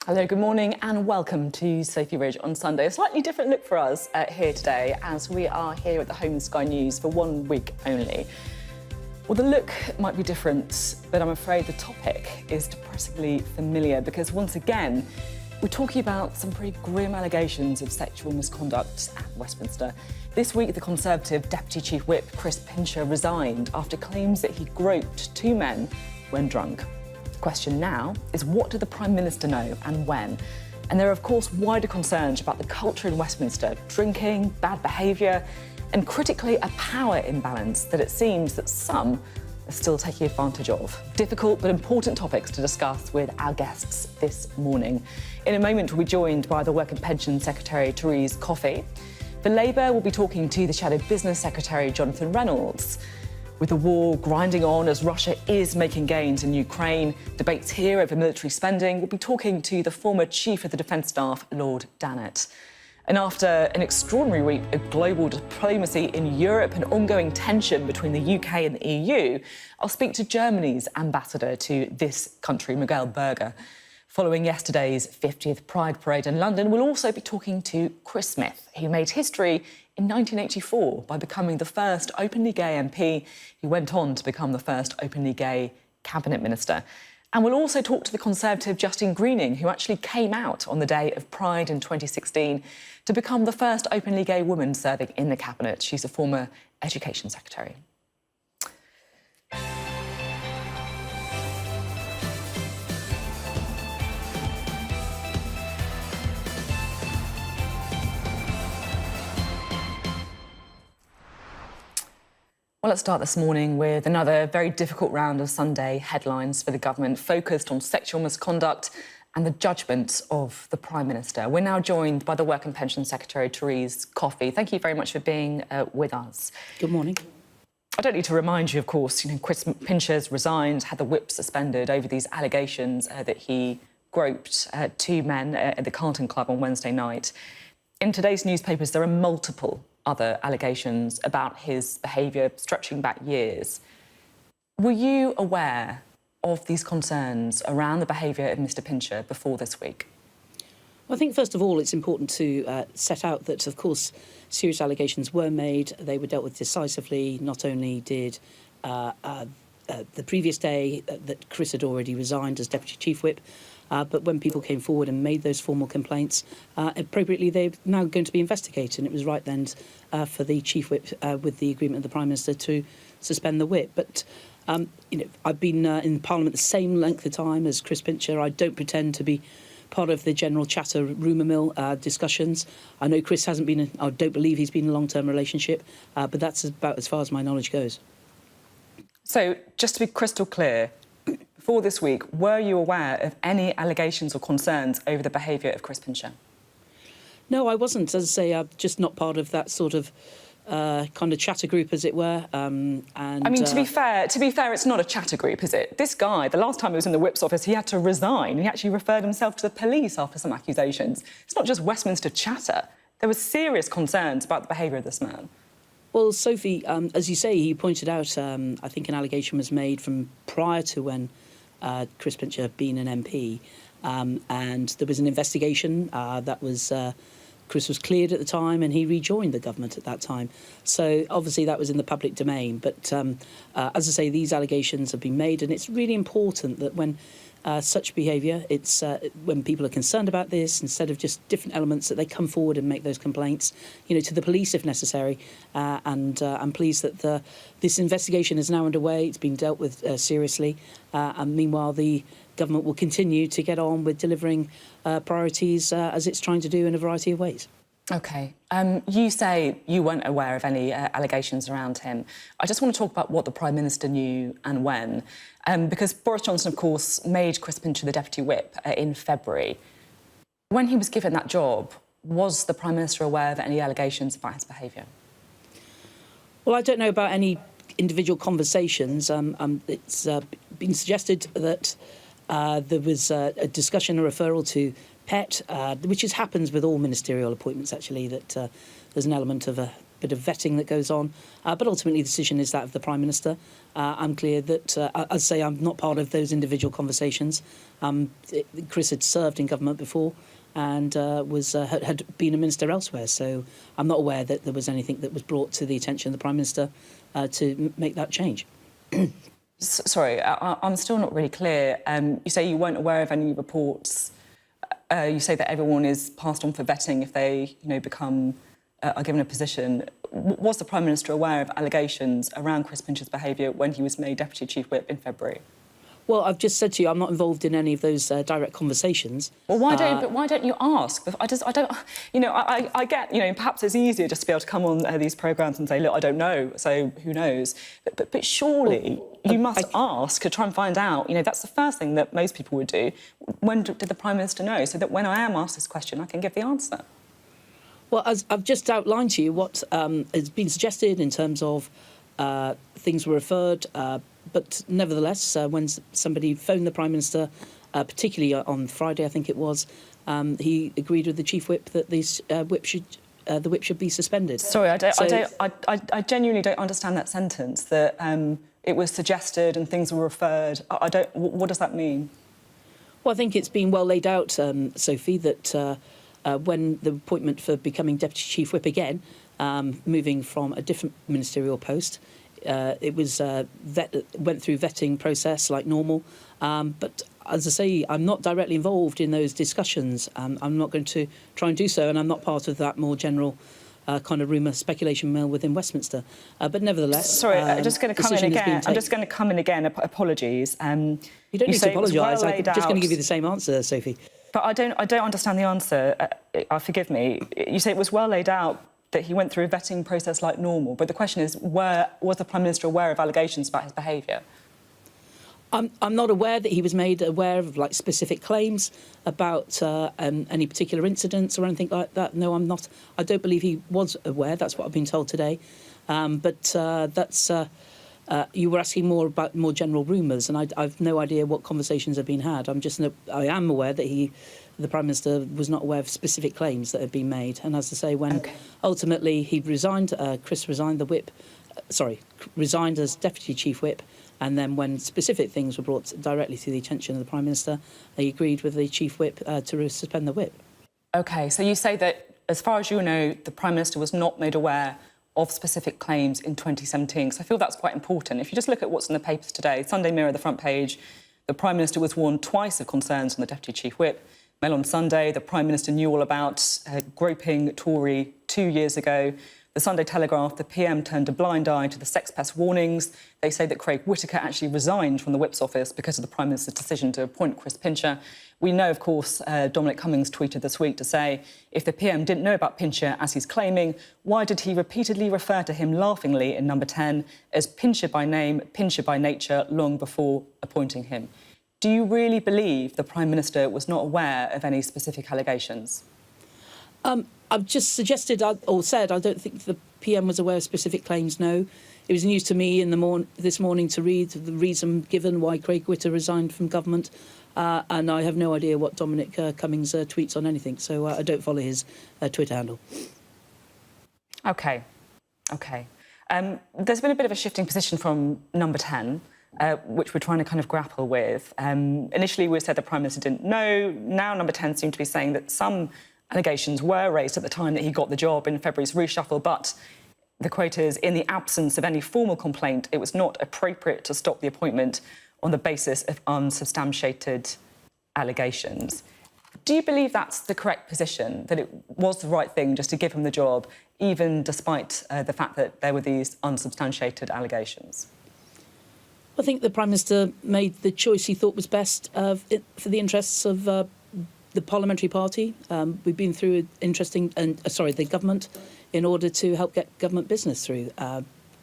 Hello, good morning and welcome to Sophy Ridge on Sunday. A slightly different look for us here today as we are here at the Home and Sky News for 1 week only. Well, the look might be different, but I'm afraid the topic is depressingly familiar because once again, we're talking about some pretty grim allegations of sexual misconduct at Westminster. This week, the Conservative Deputy Chief Whip, Chris Pincher, resigned after claims that he groped 2 men when drunk. The question now is, what did the Prime Minister know and when? And there are, of course, wider concerns about the culture in Westminster, drinking, bad behaviour, and critically, a power imbalance that it seems that some are still taking advantage of. Difficult but important topics to discuss with our guests this morning. In a moment, we'll be joined by the Work and Pension Secretary, Therese Coffey. For Labour, we'll be talking to the Shadow Business Secretary, Jonathan Reynolds. With the war grinding on as Russia is making gains in Ukraine, debates here over military spending, we'll be talking to the former Chief of the Defence Staff, Lord Dannatt. And after an extraordinary week of global diplomacy in Europe and ongoing tension between the UK and the EU, I'll speak to Germany's ambassador to this country, Miguel Berger. Following yesterday's 50th Pride Parade in London, we'll also be talking to Chris Smith, who made history in 1984 by becoming the first openly gay MP. He went on to become the first openly gay cabinet minister. And we'll also talk to the Conservative Justine Greening, who actually came out on the day of Pride in 2016 to become the first openly gay woman serving in the cabinet. She's a former Education Secretary. Well, let's start this morning with another very difficult round of Sunday headlines for the government, focused on sexual misconduct and the judgment of the Prime Minister. We're now joined by the Work and Pension Secretary, Therese Coffey. Thank you very much for being with us. Good morning. I don't need to remind you, of course, Chris Pincher's resigned, had the whip suspended over these allegations that he groped 2 men at the Carlton Club on Wednesday night. In today's newspapers, there are multiple other allegations about his behaviour stretching back years. Were you aware of these concerns around the behaviour of Mr Pincher before this week? Well, I think, first of all, it's important to set out that, of course, serious allegations were made. They were dealt with decisively. Not only did the previous day that Chris had already resigned as Deputy Chief Whip, but when people came forward and made those formal complaints, appropriately, they're now going to be investigated. And it was right then for the Chief Whip, with the agreement of the Prime Minister, to suspend the whip. But, I've been in Parliament the same length of time as Chris Pincher. I don't pretend to be part of the general chatter rumour mill discussions. I know Chris hasn't been, I don't believe he's been in a long-term relationship, but that's about as far as my knowledge goes. So, just to be crystal clear, before this week, were you aware of any allegations or concerns over the behaviour of Chris Pincher? No, I wasn't. As I say, I'm just not part of that sort of kind of chatter group, as it were. I mean, to be fair, it's not a chatter group, is it? This guy, the last time he was in the Whip's office, he had to resign. He actually referred himself to the police after some accusations. It's not just Westminster chatter. There were serious concerns about the behaviour of this man. Well, Sophie, as you say, he pointed out, I think an allegation was made from prior to when Chris Pincher had been an MP, and there was an investigation that was... Chris was cleared at the time and he rejoined the government at that time. So obviously that was in the public domain. But as I say, these allegations have been made, and it's really important that when such behaviour, it's when people are concerned about this, instead of just different elements, that they come forward and make those complaints, to the police if necessary. And I'm pleased that this investigation is now underway. It's been dealt with seriously. And meanwhile, the government will continue to get on with delivering priorities as it's trying to do in a variety of ways. OK. You say you weren't aware of any allegations around him. I just want to talk about what the Prime Minister knew and when, because Boris Johnson, of course, made Chris Pincher the Deputy Whip in February. When he was given that job, was the Prime Minister aware of any allegations about his behaviour? Well, I don't know about any individual conversations. It's been suggested that there was a discussion, a referral to PET, which happens with all ministerial appointments, actually, that there's an element of bit of vetting that goes on, but ultimately the decision is that of the Prime Minister. I'm clear that, I'd say I'm not part of those individual conversations. Chris had served in government before and had been a minister elsewhere, so I'm not aware that there was anything that was brought to the attention of the Prime Minister to make that change. Sorry, I'm still not really clear. You say you weren't aware of any reports. You say that everyone is passed on for vetting if they, are given a position. Was the Prime Minister aware of allegations around Chris Pincher's behaviour when he was made Deputy Chief Whip in February? Well, I've just said to you, I'm not involved in any of those direct conversations. Well, why don't you ask? I get, perhaps it's easier just to be able to come on these programmes and say, look, I don't know, so who knows? But surely you must ask to try and find out. That's the first thing that most people would do. When did the Prime Minister know? So that when I am asked this question, I can give the answer. Well, as I've just outlined to you what has been suggested in terms of things were referred, but nevertheless, when somebody phoned the Prime Minister, particularly on Friday, I think it was, he agreed with the Chief Whip that the whip should be suspended. Sorry, I genuinely don't understand that sentence. That it was suggested and things were referred. What does that mean? Well, I think it's been well laid out, Sophie, that when the appointment for becoming Deputy Chief Whip again, moving from a different ministerial post. It was went through vetting process like normal, but as I say, I'm not directly involved in those discussions. I'm not going to try and do so, and I'm not part of that more general kind of rumour speculation mill within Westminster. But nevertheless, sorry, I'm just going to come in again. I'm just going to come in again. Apologies. You don't need to apologise. I'm just going to give you the same answer, Sophie. But I don't understand the answer. Forgive me. You say it was well laid out that he went through a vetting process like normal. But the question is, was the Prime Minister aware of allegations about his behaviour? I'm not aware that he was made aware of specific claims about any particular incidents or anything like that. No, I'm not. I don't believe he was aware. That's what I've been told today. That's you were asking more about more general rumours, and I've no idea what conversations have been had. I am aware that the Prime Minister was not aware of specific claims that had been made. And as I say, when ultimately he resigned, Chris resigned resigned as Deputy Chief Whip, and then when specific things were brought directly to the attention of the Prime Minister, he agreed with the Chief Whip to suspend the whip. OK, so you say that, as far as you know, the Prime Minister was not made aware of specific claims in 2017. So I feel that's quite important. If you just look at what's in the papers today, Sunday Mirror, the front page, the Prime Minister was warned twice of concerns on the Deputy Chief Whip. Mail on Sunday, the Prime Minister knew all about groping Tory 2 years ago. The Sunday Telegraph, the PM turned a blind eye to the sex pest warnings. They say that Craig Whittaker actually resigned from the Whip's office because of the Prime Minister's decision to appoint Chris Pincher. We know, of course, Dominic Cummings tweeted this week to say, if the PM didn't know about Pincher, as he's claiming, why did he repeatedly refer to him laughingly in number 10 as Pincher by name, Pincher by nature, long before appointing him? Do you really believe the Prime Minister was not aware of any specific allegations? I've just suggested or said I don't think the PM was aware of specific claims, no. It was news to me this morning to read the reason given why Craig Whittaker resigned from government, and I have no idea what Dominic Cummings tweets on anything, so I don't follow his Twitter handle. OK. There's been a bit of a shifting position from number 10, which we're trying to kind of grapple with. Initially, we said the Prime Minister didn't know. Now, number 10 seemed to be saying that some allegations were raised at the time that he got the job in February's reshuffle, but the quote is, in the absence of any formal complaint, it was not appropriate to stop the appointment on the basis of unsubstantiated allegations. Do you believe that's the correct position, that it was the right thing just to give him the job, even despite the fact that there were these unsubstantiated allegations? I think the Prime Minister made the choice he thought was best for the interests of the parliamentary party. We've been through the government, in order to help get government business through.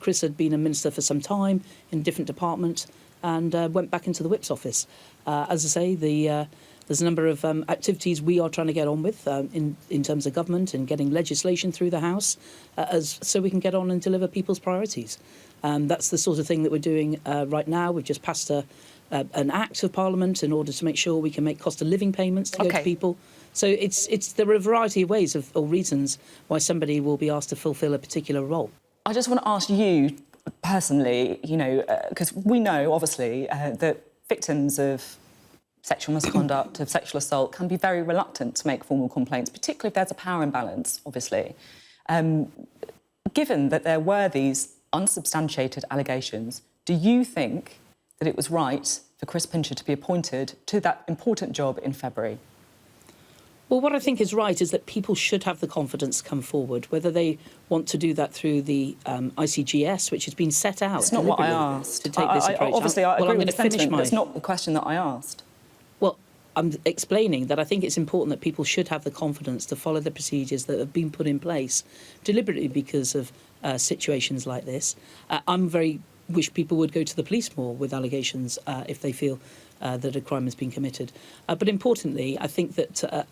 Chris had been a minister for some time in a different department and went back into the Whip's office. As I say, there's a number of activities we are trying to get on with in terms of government and getting legislation through the House so we can get on and deliver people's priorities. That's the sort of thing that we're doing right now. We've just passed an act of Parliament in order to make sure we can make cost of living payments to go to people. So there are a variety of ways or reasons why somebody will be asked to fulfil a particular role. I just want to ask you personally, because we know, obviously, that victims of sexual misconduct, of sexual assault, can be very reluctant to make formal complaints, particularly if there's a power imbalance, obviously. Given that there were these unsubstantiated allegations, do you think that it was right for Chris Pincher to be appointed to that important job in February? Well, what I think is right is that people should have the confidence to come forward, whether they want to do that through the ICGS, which has been set out. It's not what I asked. To take this approach. Obviously, I agree with the sentiment, but it's my... not the question that I asked. Well, I'm explaining that I think it's important that people should have the confidence to follow the procedures that have been put in place deliberately because of situations like this. Wish people would go to the police more with allegations if they feel that a crime has been committed. But importantly, I think that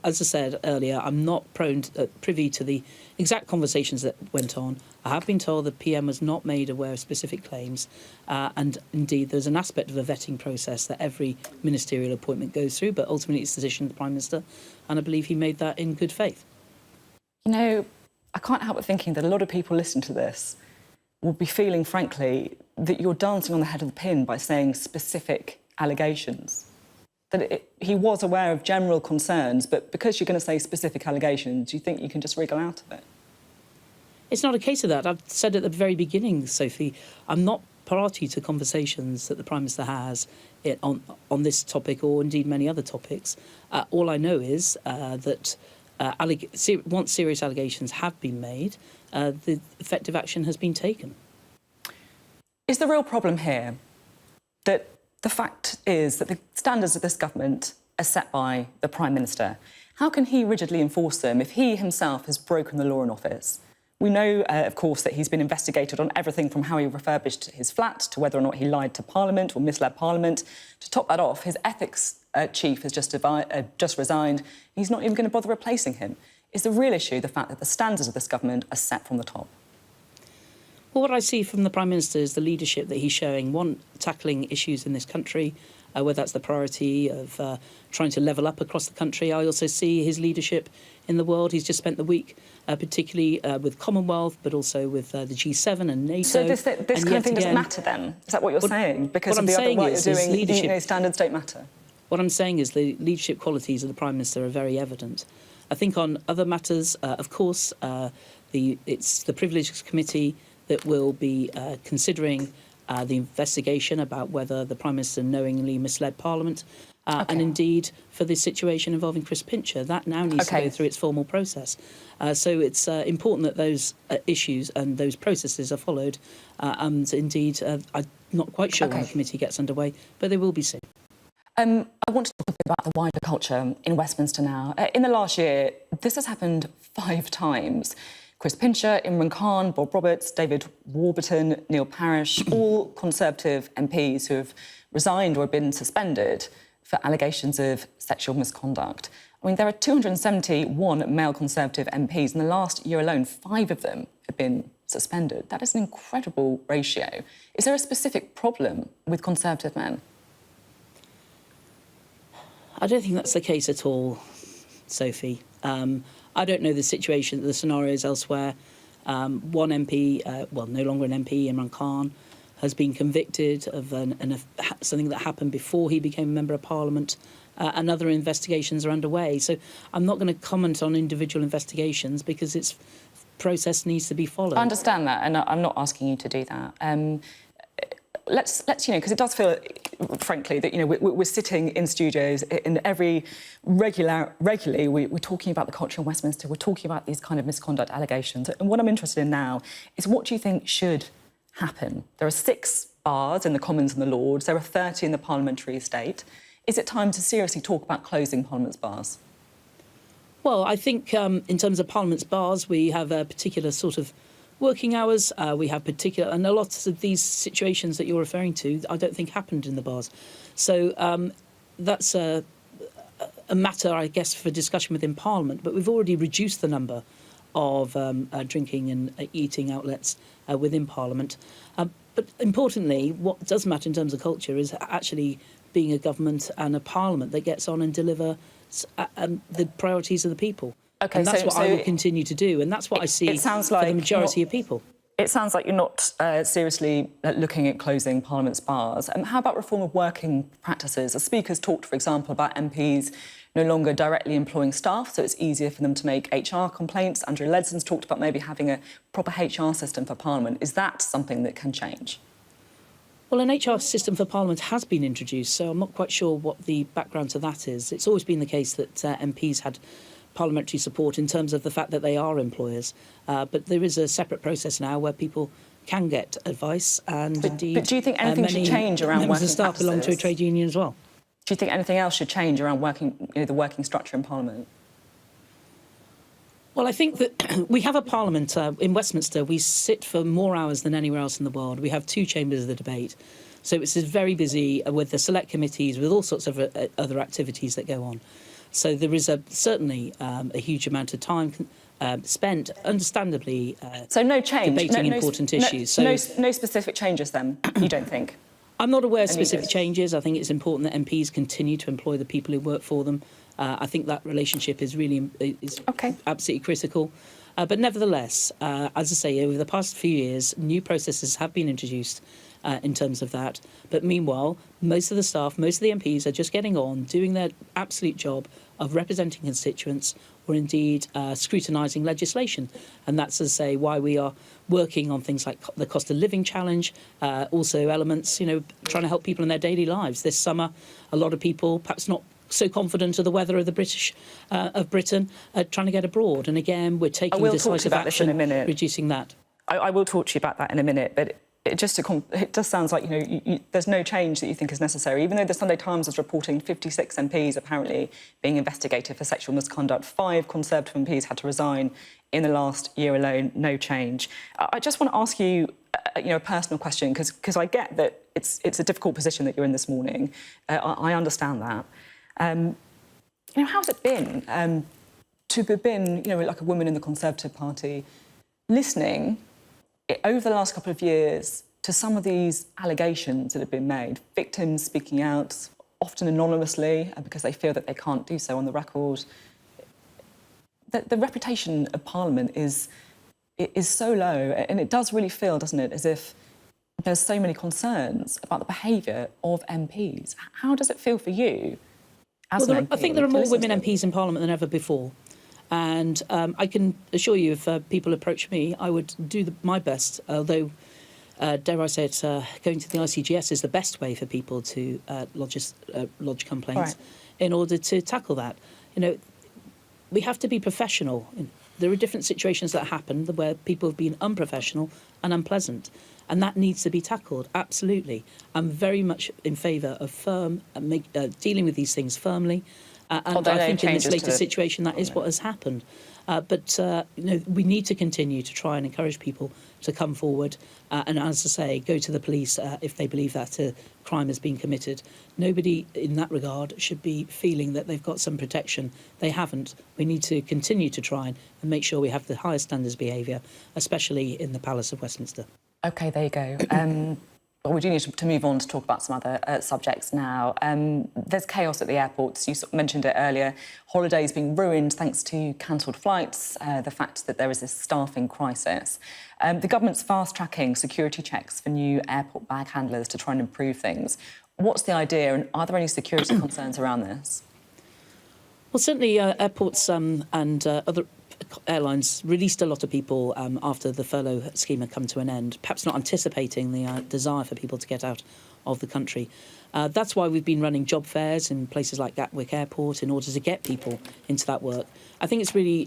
as I said earlier, I'm not privy to the exact conversations that went on. I have been told the PM was not made aware of specific claims, and indeed there's an aspect of a vetting process that every ministerial appointment goes through, but ultimately it's the decision of the Prime Minister, and I believe he made that in good faith. I can't help but thinking that a lot of people listening to this will be feeling, frankly, that you're dancing on the head of the pin by saying specific allegations. That he was aware of general concerns, but because you're going to say specific allegations, do you think you can just wriggle out of it? It's not a case of that. I've said at the very beginning, Sophie, I'm not party to conversations that the Prime Minister has on this topic or indeed many other topics. All I know is that once serious allegations have been made, the effective action has been taken. Is the real problem here that the fact is that the standards of this government are set by the Prime Minister? How can he rigidly enforce them if he himself has broken the law in office? We know, of course, that he's been investigated on everything from how he refurbished his flat to whether or not he lied to Parliament or misled Parliament. To top that off, his ethics chief has just resigned. He's not even going to bother replacing him. Is the real issue the fact that the standards of this government are set from the top? Well, what I see from the Prime Minister is the leadership that he's showing, one, tackling issues in this country, whether that's the priority of trying to level up across the country. I also see his leadership in the world. He's just spent the week, particularly with Commonwealth, but also with the G7 and NATO. So this kind of thing doesn't matter then? Is that what you're saying? Because of the other work you're doing, standards don't matter? What I'm saying is the leadership qualities of the Prime Minister are very evident. I think on other matters, of course, it's the Privileges Committee that will be considering the investigation about whether the Prime Minister knowingly misled Parliament. And indeed, for this situation involving Chris Pincher, that now needs to go through its formal process. So it's important that those issues and those processes are followed. And indeed, I'm not quite sure when the committee gets underway, but they will be soon. I want to talk a bit about the wider culture in Westminster now. In the last year, this has happened 5 times. Chris Pincher, Imran Khan, Bob Roberts, David Warburton, Neil Parish, all Conservative MPs who have resigned or been suspended for allegations of sexual misconduct. I mean, there are 271 male Conservative MPs. In the last year alone, 5 of them have been suspended. That is an incredible ratio. Is there a specific problem with Conservative men? I don't think that's the case at all, Sophie. I don't know the situation, the scenarios elsewhere. One MP, no longer an MP, Imran Khan, has been convicted of something that happened before he became a Member of Parliament, and other investigations are underway. So I'm not going to comment on individual investigations because its process needs to be followed. I understand that, and I'm not asking you to do that. Let's because it does feel, frankly, that we're sitting in studios in regularly we're talking about the culture in Westminster. We're talking about these kind of misconduct allegations, and what I'm interested in now is what do you think should happen? There are 6 bars in the Commons and the Lords. There are 30 in the parliamentary estate. Is it time to seriously talk about closing Parliament's bars? Well, I think in terms of Parliament's bars, we have a particular sort of working hours, we have particular, and a lot of these situations that you're referring to, I don't think happened in the bars. So that's a matter, I guess, for discussion within Parliament. But we've already reduced the number of drinking and eating outlets within Parliament. But importantly, what does matter in terms of culture is actually being a government and a parliament that gets on and deliver the priorities of the people. Okay, and that's what I will continue to do, and that's what I see for the majority of people. It sounds like you're not seriously looking at closing Parliament's bars. How about reform of working practices? The Speaker's talked, for example, about MPs no longer directly employing staff, so it's easier for them to make HR complaints. Andrew Leadson's talked about maybe having a proper HR system for Parliament. Is that something that can change? Well, an HR system for Parliament has been introduced, so I'm not quite sure what the background to that is. It's always been the case that MPs had parliamentary support in terms of the fact that they are employers. But there is a separate process now where people can get advice, and indeed... But do you think anything should change around working practices? Members of staff belong to a trade union as well. Do you think anything else should change around the working structure in Parliament? Well, I think that we have a Parliament in Westminster. We sit for more hours than anywhere else in the world. We have 2 chambers of the debate. So it's very busy with the select committees, with all sorts of other activities that go on. So there is certainly a huge amount of time spent, understandably, so no change, debating important issues. So no specific changes then, you don't think? I'm not aware of specific changes. I think it's important that MPs continue to employ the people who work for them. I think that relationship is really absolutely critical. But nevertheless, as I say, over the past few years, new processes have been introduced in terms of that. But meanwhile, most of the staff, most of the MPs are just getting on, doing their absolute job of representing constituents or indeed scrutinising legislation. And that's, as I say, why we are working on things like the cost of living challenge, also elements, trying to help people in their daily lives. This summer, a lot of people, perhaps not so confident of the weather of the Britain, trying to get abroad. And again, we're taking decisive action, reducing that. I will talk to you about that in a minute, but it just sounds like there's no change that you think is necessary. Even though the Sunday Times is reporting 56 MPs apparently being investigated for sexual misconduct, 5 Conservative MPs had to resign in the last year alone. No change. I just want to ask you, a personal question, because I get that it's a difficult position that you're in this morning. I understand that. How's it been to have been, like a woman in the Conservative Party, listening over the last couple of years to some of these allegations that have been made, victims speaking out, often anonymously, because they feel that they can't do so on the record? The reputation of Parliament is so low, and it does really feel, doesn't it, as if there's so many concerns about the behaviour of MPs. How does it feel for you? I think there are more women MPs in Parliament than ever before. And I can assure you, if people approach me, I would do my best, although, dare I say it, going to the ICGS is the best way for people to lodge complaints in order to tackle that. We have to be professional. There are different situations that happen where people have been unprofessional and unpleasant, and that needs to be tackled, absolutely. I'm very much in favour of dealing with these things firmly. And I think in this latest situation, that is what has happened. But we need to continue to try and encourage people to come forward and, as I say, go to the police if they believe that a crime has been committed. Nobody in that regard should be feeling that they've got some protection. They haven't. We need to continue to try and make sure we have the highest standards of behaviour, especially in the Palace of Westminster. OK, there you go. Well, we do need to move on to talk about some other subjects now. There's chaos at the airports. You mentioned it earlier. Holidays being ruined thanks to cancelled flights, the fact that there is this staffing crisis. The government's fast-tracking security checks for new airport bag handlers to try and improve things. What's the idea, and are there any security concerns around this? Well, certainly airports and other airlines released a lot of people after the furlough scheme had come to an end, perhaps not anticipating the desire for people to get out of the country. That's why we've been running job fairs in places like Gatwick Airport in order to get people into that work. I think it's really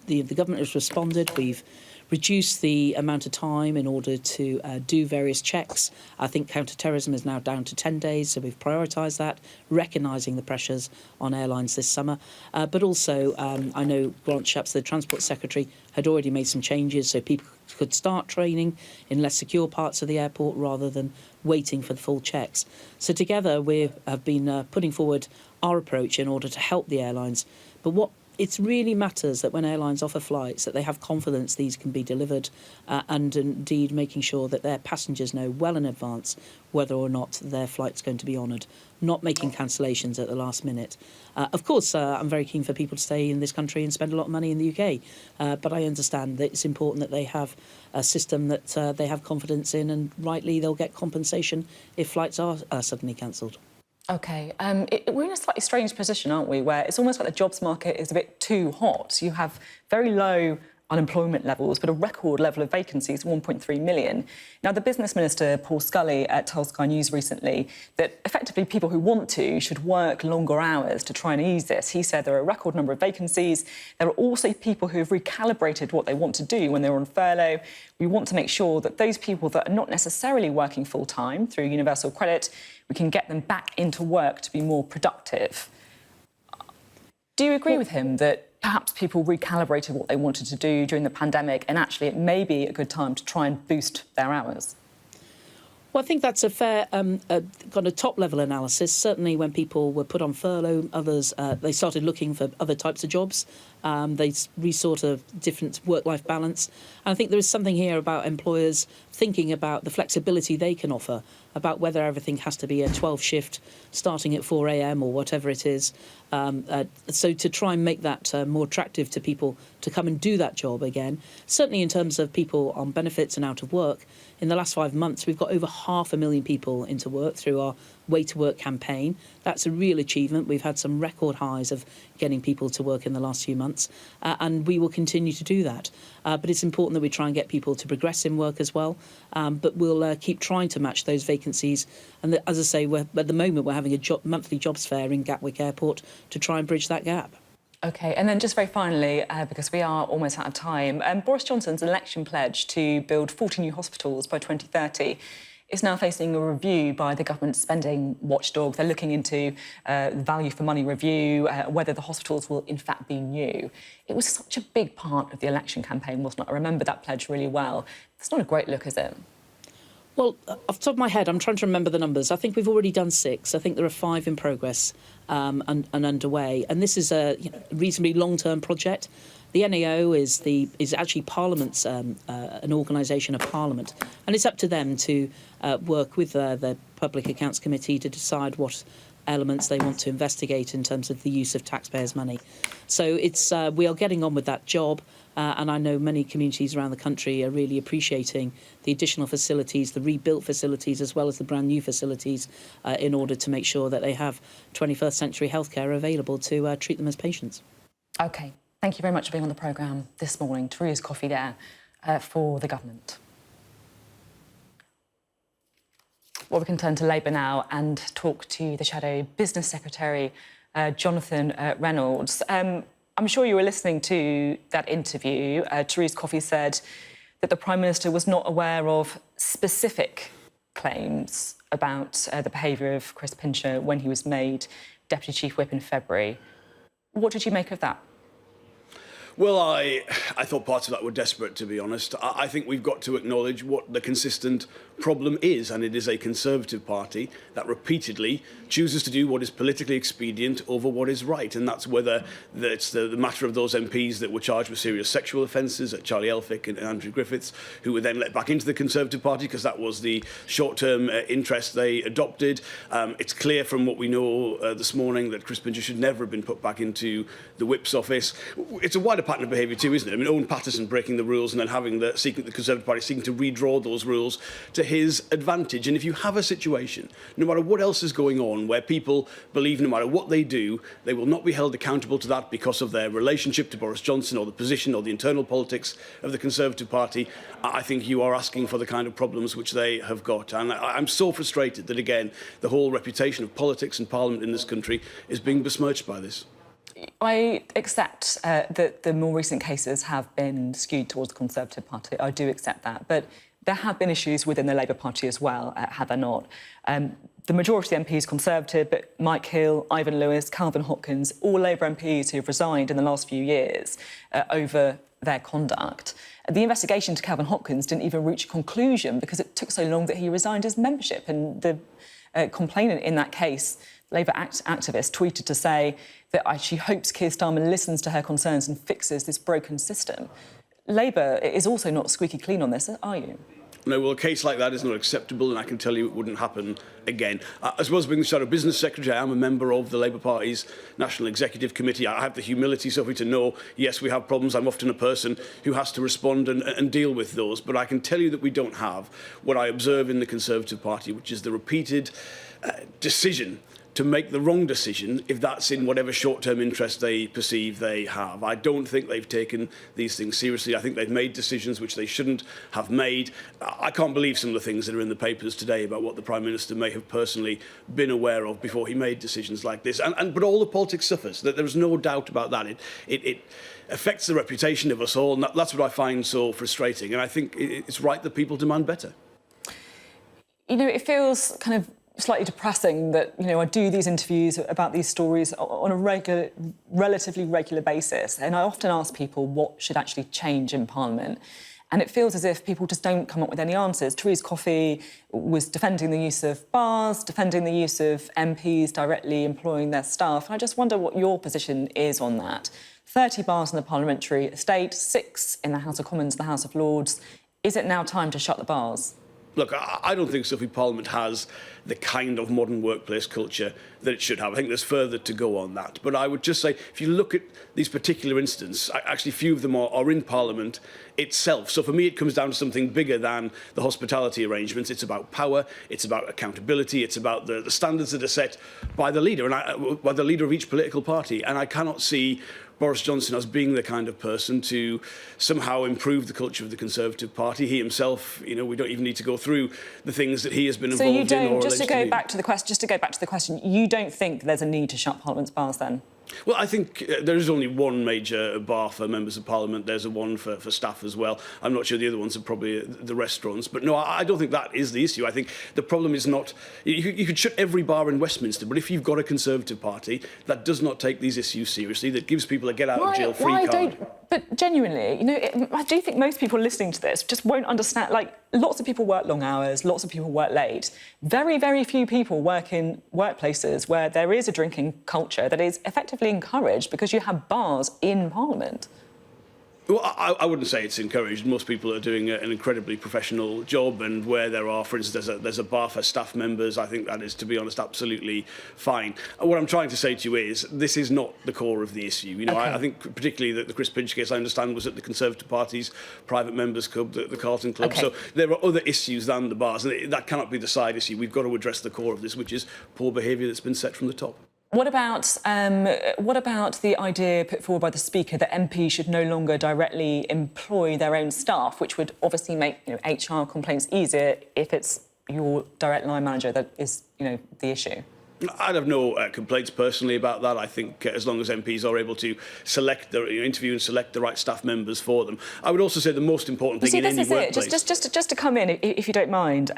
the government has responded. We've reduced the amount of time in order to do various checks. I think counter-terrorism is now down to 10 days, so we've prioritised that, recognising the pressures on airlines this summer. But also, I know Grant Shapps, the Transport Secretary, had already made some changes so people could start training in less secure parts of the airport rather than waiting for the full checks. So together we have been putting forward our approach in order to help the airlines. But what it really matters that when airlines offer flights that they have confidence these can be delivered, and indeed making sure that their passengers know well in advance whether or not their flight's going to be honoured, not making cancellations at the last minute. Of course, I'm very keen for people to stay in this country and spend a lot of money in the UK, but I understand that it's important that they have a system that they have confidence in, and rightly they'll get compensation if flights are suddenly cancelled. OK, we're in a slightly strange position, aren't we, where it's almost like the jobs market is a bit too hot. You have very low unemployment levels, but a record level of vacancies, 1.3 million. Now, the business minister, Paul Scully, told Sky News recently that effectively people who want to should work longer hours to try and ease this. He said there are a record number of vacancies. There are also people who have recalibrated what they want to do when they're on furlough. We want to make sure that those people that are not necessarily working full-time through universal credit, we can get them back into work to be more productive. Do you agree with him that perhaps people recalibrated what they wanted to do during the pandemic, and actually it may be a good time to try and boost their hours? Well, I think that's a fair kind of top-level analysis. Certainly when people were put on furlough, others, they started looking for other types of jobs. They resort a different work-life balance. And I think there is something here about employers thinking about the flexibility they can offer, about whether everything has to be a 12 shift starting at 4 a.m. or whatever it is. So to try and make that more attractive to people to come and do that job again, certainly in terms of people on benefits and out of work, in the last 5 months, we've got over 500,000 people into work through our Way to Work campaign. That's a real achievement. We've had some record highs of getting people to work in the last few months, and we will continue to do that. But it's important that we try and get people to progress in work as well. But we'll keep trying to match those vacancies. And as I say, at the moment, we're having a monthly jobs fair in Gatwick Airport to try and bridge that gap. OK, and then just very finally, because we are almost out of time, Boris Johnson's election pledge to build 40 new hospitals by 2030 is now facing a review by the government spending watchdog. They're looking into the value for money review, whether the hospitals will in fact be new. It was such a big part of the election campaign, wasn't it? I remember that pledge really well. It's not a great look, is it? Well, off the top of my head, I'm trying to remember the numbers. I think we've already done 6. I think there are 5 in progress and underway. And this is a reasonably long-term project. The NAO is actually Parliament's an organisation of Parliament, and it's up to them to work with the Public Accounts Committee to decide what elements they want to investigate in terms of the use of taxpayers' money. So we are getting on with that job. And I know many communities around the country are really appreciating the additional facilities, the rebuilt facilities, as well as the brand new facilities, in order to make sure that they have 21st century healthcare available to treat them as patients. OK, thank you very much for being on the programme this morning. Therese Coffey there for the government. Well, we can turn to Labour now and talk to the Shadow Business Secretary, Jonathan Reynolds. I'm sure you were listening to that interview. Therese Coffey said that the Prime Minister was not aware of specific claims about the behaviour of Chris Pincher when he was made Deputy Chief Whip in February. What did you make of that? Well, I thought parts of that were desperate, to be honest. I think we've got to acknowledge what the consistent problem is, and it is a Conservative Party that repeatedly chooses to do what is politically expedient over what is right, and that's whether it's the matter of those MPs that were charged with serious sexual offences, Charlie Elphicke and Andrew Griffiths, who were then let back into the Conservative Party because that was the short-term interest they adopted. It's clear from what we know this morning that Chris Pincher should never have been put back into the Whip's office. It's a wider pattern of behaviour too, isn't it? I mean, Owen Paterson breaking the rules and then having the Conservative Party seeking to redraw those rules to his advantage. And if you have a situation, no matter what else is going on, where people believe no matter what they do, they will not be held accountable to that because of their relationship to Boris Johnson or the position or the internal politics of the Conservative Party, I think you are asking for the kind of problems which they have got. And I'm so frustrated that, again, the whole reputation of politics and Parliament in this country is being besmirched by this. I accept that the more recent cases have been skewed towards the Conservative Party. I do accept that. But there have been issues within the Labour Party as well, have there not? The majority of the MPs Conservative, but Mike Hill, Ivan Lewis, Calvin Hopkins, all Labour MPs who have resigned in the last few years over their conduct. The investigation to Calvin Hopkins didn't even reach a conclusion because it took so long that he resigned his membership. And the complainant in that case, Labour activist, tweeted to say that she hopes Keir Starmer listens to her concerns and fixes this broken system. Labour is also not squeaky clean on this, are you? No, well, a case like that is not acceptable, and I can tell you it wouldn't happen again. As well as being the Shadow Business Secretary, I am a member of the Labour Party's National Executive Committee. I have the humility, Sophy, to know, yes, we have problems. I'm often a person who has to respond and deal with those. But I can tell you that we don't have what I observe in the Conservative Party, which is the repeated decision to make the wrong decision if that's in whatever short-term interest they perceive they have. I don't think they've taken these things seriously. I think they've made decisions which they shouldn't have made. I can't believe some of the things that are in the papers today about what the Prime Minister may have personally been aware of before he made decisions like this. But all the politics suffers. There's no doubt about that. It affects the reputation of us all, and that's what I find so frustrating. And I think it's right that people demand better. You know, it feels kind of slightly depressing that, you know, I do these interviews about these stories on a relatively regular basis, and I often ask people what should actually change in Parliament, and it feels as if people just don't come up with any answers. Therese Coffey was defending the use of bars, defending the use of MPs directly employing their staff, and I just wonder what your position is on that. 30 bars in the parliamentary estate, 6 in the House of Commons, the House of Lords. Is it now time to shut the bars? Look, I don't think, Sophy, Parliament has the kind of modern workplace culture that it should have. I think there's further to go on that. But I would just say, if you look at these particular instances, actually few of them are in Parliament itself. So for me, it comes down to something bigger than the hospitality arrangements. It's about power, it's about accountability, it's about the standards that are set by the leader, by the leader of each political party. And I cannot see Boris Johnson as being the kind of person to somehow improve the culture of the Conservative Party. He himself, you know, we don't even need to go through the things that he has been involved in. So you don't, just to go back to the question, you don't think there's a need to shut Parliament's bars then? Well, I think there is only one major bar for members of Parliament. There's a one for staff as well. I'm not sure the other ones are probably the restaurants. But no, I don't think that is the issue. I think the problem is not... You could shut every bar in Westminster, but if you've got a Conservative Party that does not take these issues seriously, that gives people a get-out-of-jail-free card... But genuinely, you know, I do think most people listening to this just won't understand. Like, lots of people work long hours, lots of people work late. Very, very few people work in workplaces where there is a drinking culture that is effectively encouraged because you have bars in Parliament. Well, I wouldn't say it's encouraged. Most people are doing an incredibly professional job, and where there are, for instance, there's a bar for staff members, I think that is, to be honest, absolutely fine. What I'm trying to say to you is this is not the core of the issue. You know, okay. I think particularly the Chris Pinch case, I understand, was at the Conservative Party's private members club, the Carlton Club. Okay. So there are other issues than the bars, and that cannot be the side issue. We've got to address the core of this, which is poor behaviour that's been set from the top. What about the idea put forward by the Speaker that MPs should no longer directly employ their own staff, which would obviously make, you know, HR complaints easier if it's your direct line manager that is, you know, the issue? I'd have no complaints personally about that. I think as long as MPs are able to select interview and select the right staff members for them. I would also say the most important thing in any workplace... Just to come in, if you don't mind,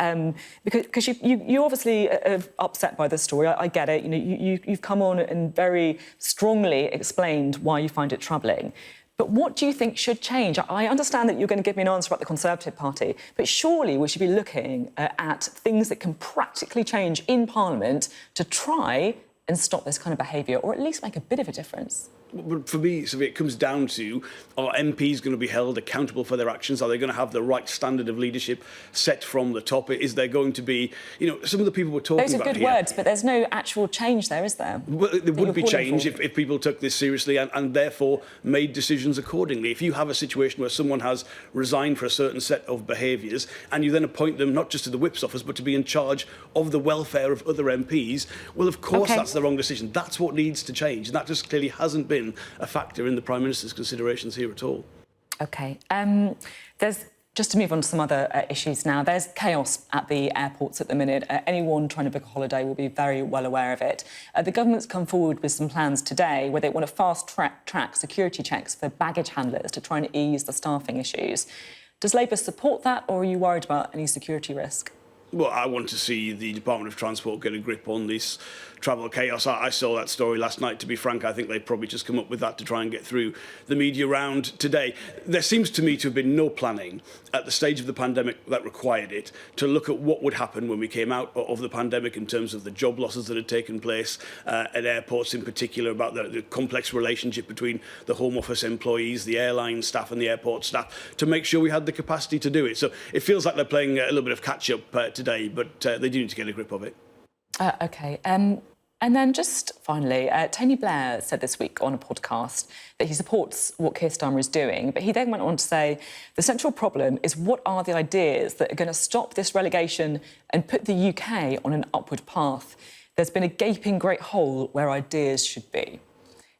because you obviously are upset by this story. I get it. You know, you've come on and very strongly explained why you find it troubling. But what do you think should change? I understand that you're going to give me an answer about the Conservative Party, but surely we should be looking at things that can practically change in Parliament to try and stop this kind of behaviour, or at least make a bit of a difference. But for me, it comes down to, are MPs going to be held accountable for their actions? Are they going to have the right standard of leadership set from the top? Is there going to be, you know, some of the people we're talking about here... Those are good words, but there's no actual change there, is there? Well, there would be change if people took this seriously and therefore made decisions accordingly. If you have a situation where someone has resigned for a certain set of behaviours and you then appoint them not just to the Whip's office but to be in charge of the welfare of other MPs, well, of course that's the wrong decision. That's what needs to change, and that just clearly hasn't been a factor in the Prime Minister's considerations here at all. OK. There's, just to move on to some other issues now, there's chaos at the airports at the minute. Anyone trying to book a holiday will be very well aware of it. The government's come forward with some plans today where they want to fast-track security checks for baggage handlers to try and ease the staffing issues. Does Labour support that, or are you worried about any security risk? Well, I want to see the Department of Transport get a grip on this travel chaos. I saw that story last night. To be frank, I think they've probably just come up with that to try and get through the media round today. There seems to me to have been no planning at the stage of the pandemic that required it to look at what would happen when we came out of the pandemic in terms of the job losses that had taken place at airports in particular, about the complex relationship between the Home Office employees, the airline staff and the airport staff, to make sure we had the capacity to do it. So it feels like they're playing a little bit of catch-up today, but they do need to get a grip of it. OK. And then just finally, Tony Blair said this week on a podcast that he supports what Keir Starmer is doing, but he then went on to say the central problem is what are the ideas that are going to stop this relegation and put the UK on an upward path? There's been a gaping great hole where ideas should be.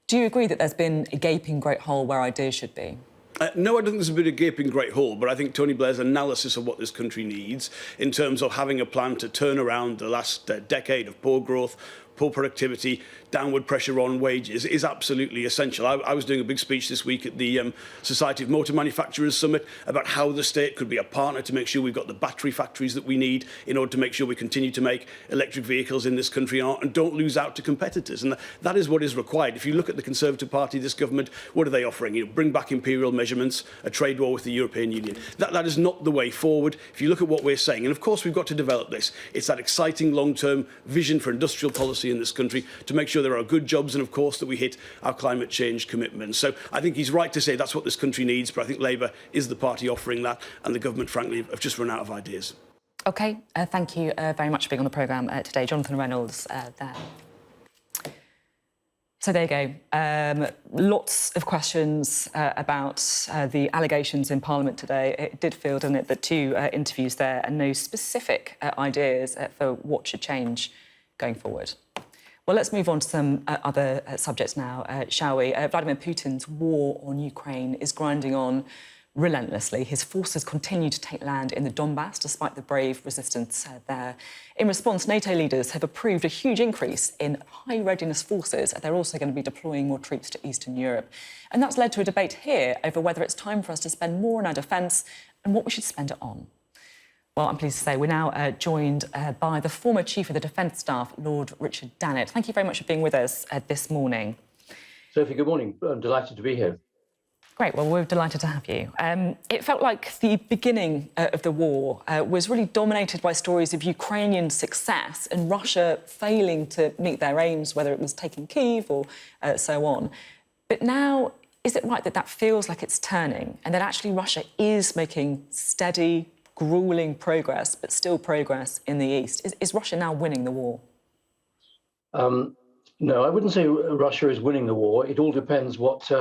Do you agree that there's been a gaping great hole where ideas should be? No, I don't think there's been a gaping great hole, but I think Tony Blair's analysis of what this country needs in terms of having a plan to turn around the last decade of poor growth, poor productivity, downward pressure on wages is absolutely essential. I was doing a big speech this week at the Society of Motor Manufacturers Summit about how the state could be a partner to make sure we've got the battery factories that we need in order to make sure we continue to make electric vehicles in this country and don't lose out to competitors. And that is what is required. If you look at the Conservative Party, this government, what are they offering? Bring back imperial measurements, a trade war with the European Union. That is not the way forward. If you look at what we're saying, and of course we've got to develop this, it's that exciting long-term vision for industrial policy in this country to make sure there are good jobs and, of course, that we hit our climate change commitments. So I think he's right to say that's what this country needs, but I think Labour is the party offering that, and the government, frankly, have just run out of ideas. OK, thank you very much for being on the programme today. Jonathan Reynolds there. So there you go. Lots of questions about the allegations in Parliament today. It did feel, didn't it, that two interviews there and no specific ideas for what should change going forward. Well, let's move on to some other subjects now, shall we? Vladimir Putin's war on Ukraine is grinding on relentlessly. His forces continue to take land in the Donbass, despite the brave resistance there. In response, NATO leaders have approved a huge increase in high readiness forces. They're also going to be deploying more troops to Eastern Europe. And that's led to a debate here over whether it's time for us to spend more on our defence and what we should spend it on. Well, I'm pleased to say we're now joined by the former Chief of the Defence Staff, Lord Richard Dannatt. Thank you very much for being with us this morning. Sophie, good morning. I'm delighted to be here. Great. Well, we're delighted to have you. It felt like the beginning of the war was really dominated by stories of Ukrainian success and Russia failing to meet their aims, whether it was taking Kyiv or so on. But now, is it right that that feels like it's turning and that actually Russia is making steady, gruelling progress, but still progress in the east? Is Russia now winning the war? No, I wouldn't say Russia is winning the war. It all depends what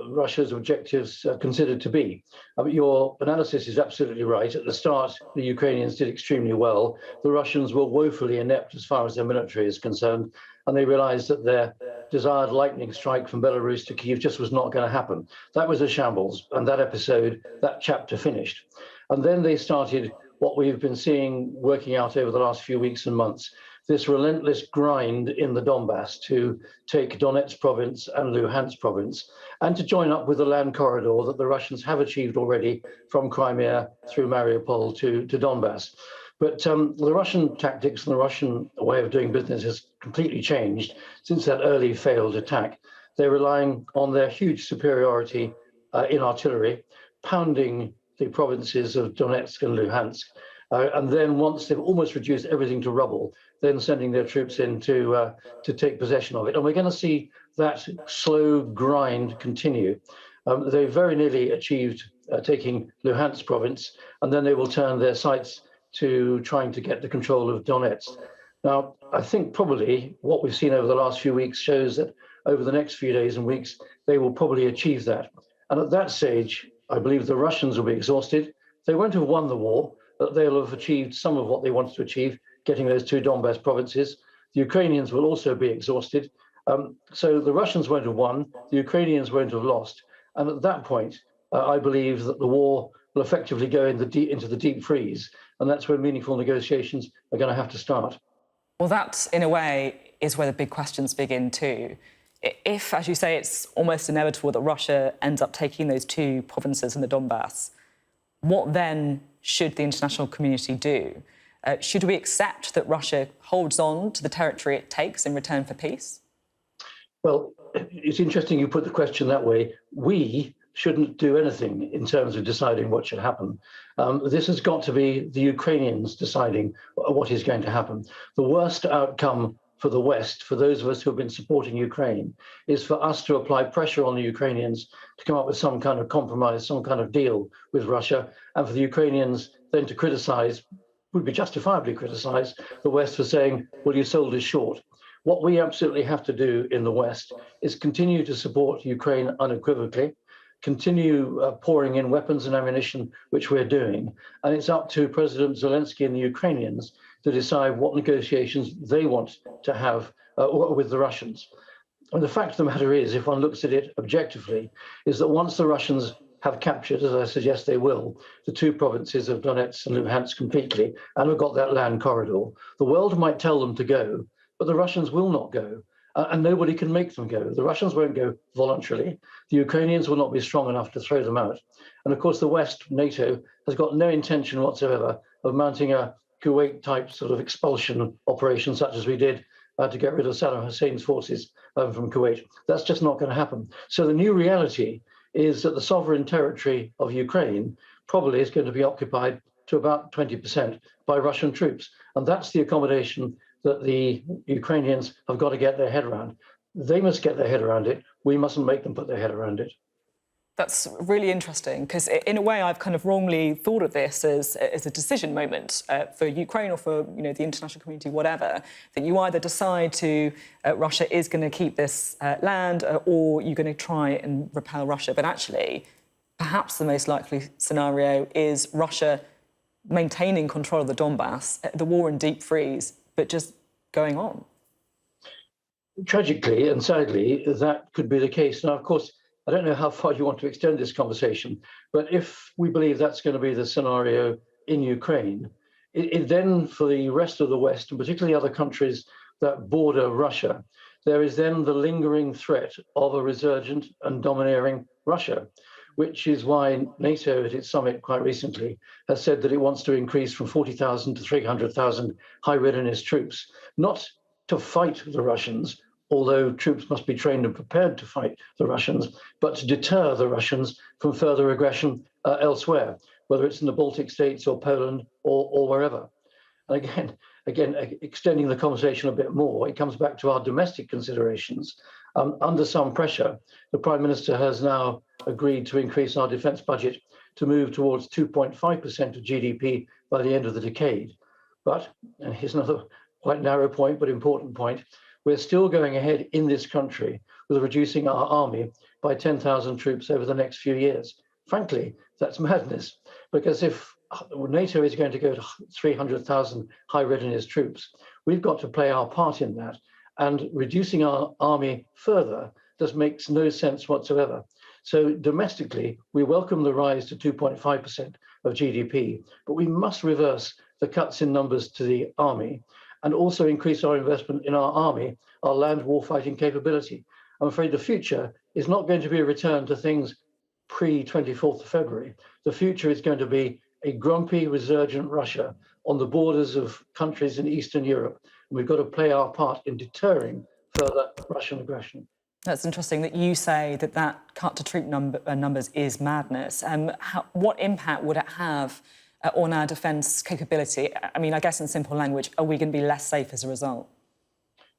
Russia's objectives are considered to be. Your analysis is absolutely right. At the start, the Ukrainians did extremely well. The Russians were woefully inept as far as their military is concerned, and they realized that their desired lightning strike from Belarus to Kyiv just was not going to happen. That was a shambles, and that episode, that chapter finished. And then they started what we've been seeing working out over the last few weeks and months, this relentless grind in the Donbass to take Donetsk province and Luhansk province, and to join up with the land corridor that the Russians have achieved already from Crimea through Mariupol to Donbass. But the Russian tactics and the Russian way of doing business has completely changed since that early failed attack. They're relying on their huge superiority in artillery, pounding the provinces of Donetsk and Luhansk. And then once they've almost reduced everything to rubble, then sending their troops in to take possession of it. And we're going to see that slow grind continue. They very nearly achieved taking Luhansk province, and then they will turn their sights to trying to get the control of Donetsk. Now, I think probably what we've seen over the last few weeks shows that over the next few days and weeks, they will probably achieve that. And at that stage, I believe the Russians will be exhausted. They won't have won the war, but they'll have achieved some of what they wanted to achieve, getting those two Donbass provinces. The Ukrainians will also be exhausted. So the Russians won't have won, the Ukrainians won't have lost. And at that point, I believe that the war will effectively go into the deep freeze. And that's where meaningful negotiations are going to have to start. Well, that, in a way, is where the big questions begin too. If, as you say, it's almost inevitable that Russia ends up taking those two provinces in the Donbass, what then should the international community do? Should we accept that Russia holds on to the territory it takes in return for peace? Well, it's interesting you put the question that way. We shouldn't do anything in terms of deciding what should happen. This has got to be the Ukrainians deciding what is going to happen. The worst outcome for the West, for those of us who have been supporting Ukraine, is for us to apply pressure on the Ukrainians to come up with some kind of compromise, some kind of deal with Russia, and for the Ukrainians then to criticize, would be justifiably criticize, the West for saying, well, you sold us short. What we absolutely have to do in the West is continue to support Ukraine unequivocally, continue pouring in weapons and ammunition, which we're doing. And it's up to President Zelensky and the Ukrainians to decide what negotiations they want to have with the Russians. And the fact of the matter is, if one looks at it objectively, is that once the Russians have captured, as I suggest they will, the two provinces of Donetsk and Luhansk completely, and have got that land corridor, the world might tell them to go, but the Russians will not go. And nobody can make them go. The Russians won't go voluntarily. The Ukrainians will not be strong enough to throw them out. And of course, the West, NATO, has got no intention whatsoever of mounting a Kuwait-type sort of expulsion operation, such as we did to get rid of Saddam Hussein's forces from Kuwait. That's just not going to happen. So the new reality is that the sovereign territory of Ukraine probably is going to be occupied to about 20% by Russian troops. And that's the accommodation that the Ukrainians have got to get their head around. They must get their head around it. We mustn't make them put their head around it. That's really interesting, because in a way I've kind of wrongly thought of this as a decision moment for Ukraine or for the international community, whatever, that you either decide to Russia is going to keep this land or you're going to try and repel Russia. But actually, perhaps the most likely scenario is Russia maintaining control of the Donbass, the war in deep freeze, but just going on. Tragically and sadly, that could be the case. Now, of course, I don't know how far you want to extend this conversation, but if we believe that's going to be the scenario in Ukraine, it then, for the rest of the West, and particularly other countries that border Russia, there is then the lingering threat of a resurgent and domineering Russia, which is why NATO at its summit quite recently has said that it wants to increase from 40,000 to 300,000 high readiness troops, not to fight the Russians, although troops must be trained and prepared to fight the Russians, but to deter the Russians from further aggression elsewhere, whether it's in the Baltic states or Poland or wherever. And again, extending the conversation a bit more, it comes back to our domestic considerations. Under some pressure, the Prime Minister has now agreed to increase our defence budget to move towards 2.5% of GDP by the end of the decade. But, and here's another quite narrow point, but important point, we're still going ahead in this country with reducing our army by 10,000 troops over the next few years. Frankly, that's madness, because if NATO is going to go to 300,000 high readiness troops, we've got to play our part in that. And reducing our army further just makes no sense whatsoever. So domestically, we welcome the rise to 2.5% of GDP, but we must reverse the cuts in numbers to the army and also increase our investment in our army, our land warfighting capability. I'm afraid the future is not going to be a return to things pre-24th of February. The future is going to be a grumpy, resurgent Russia on the borders of countries in Eastern Europe. And we've got to play our part in deterring further Russian aggression. That's interesting that you say that that cut to troop numbers is madness. What impact would it have on our defence capability? I mean, I guess in simple language, are we going to be less safe as a result?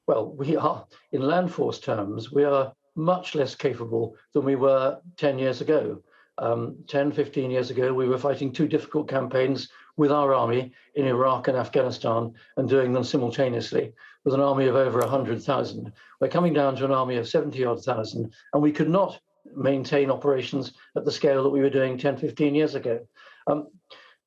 Well, we are, in land force terms, we are much less capable than we were 10 years ago. 10, 15 years ago, we were fighting two difficult campaigns with our army in Iraq and Afghanistan and doing them simultaneously with an army of over 100,000. We're coming down to an army of 70-odd thousand, and we could not maintain operations at the scale that we were doing 10, 15 years ago.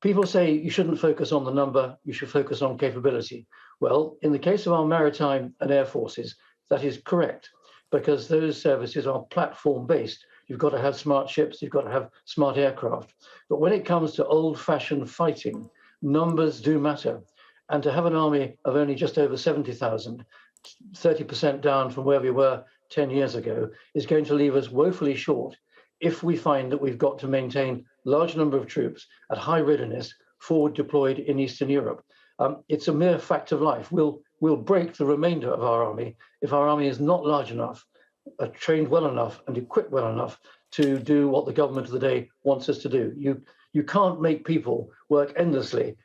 People say you shouldn't focus on the number, you should focus on capability. Well, in the case of our maritime and air forces, that is correct, because those services are platform-based. You've got to have smart ships, you've got to have smart aircraft. But when it comes to old-fashioned fighting, numbers do matter. And to have an army of only just over 70,000, 30% down from where we were 10 years ago, is going to leave us woefully short if we find that we've got to maintain large number of troops at high readiness forward deployed in Eastern Europe. It's a mere fact of life. We'll break the remainder of our army if our army is not large enough, trained well enough, and equipped well enough to do what the government of the day wants us to do. You can't make people work endlessly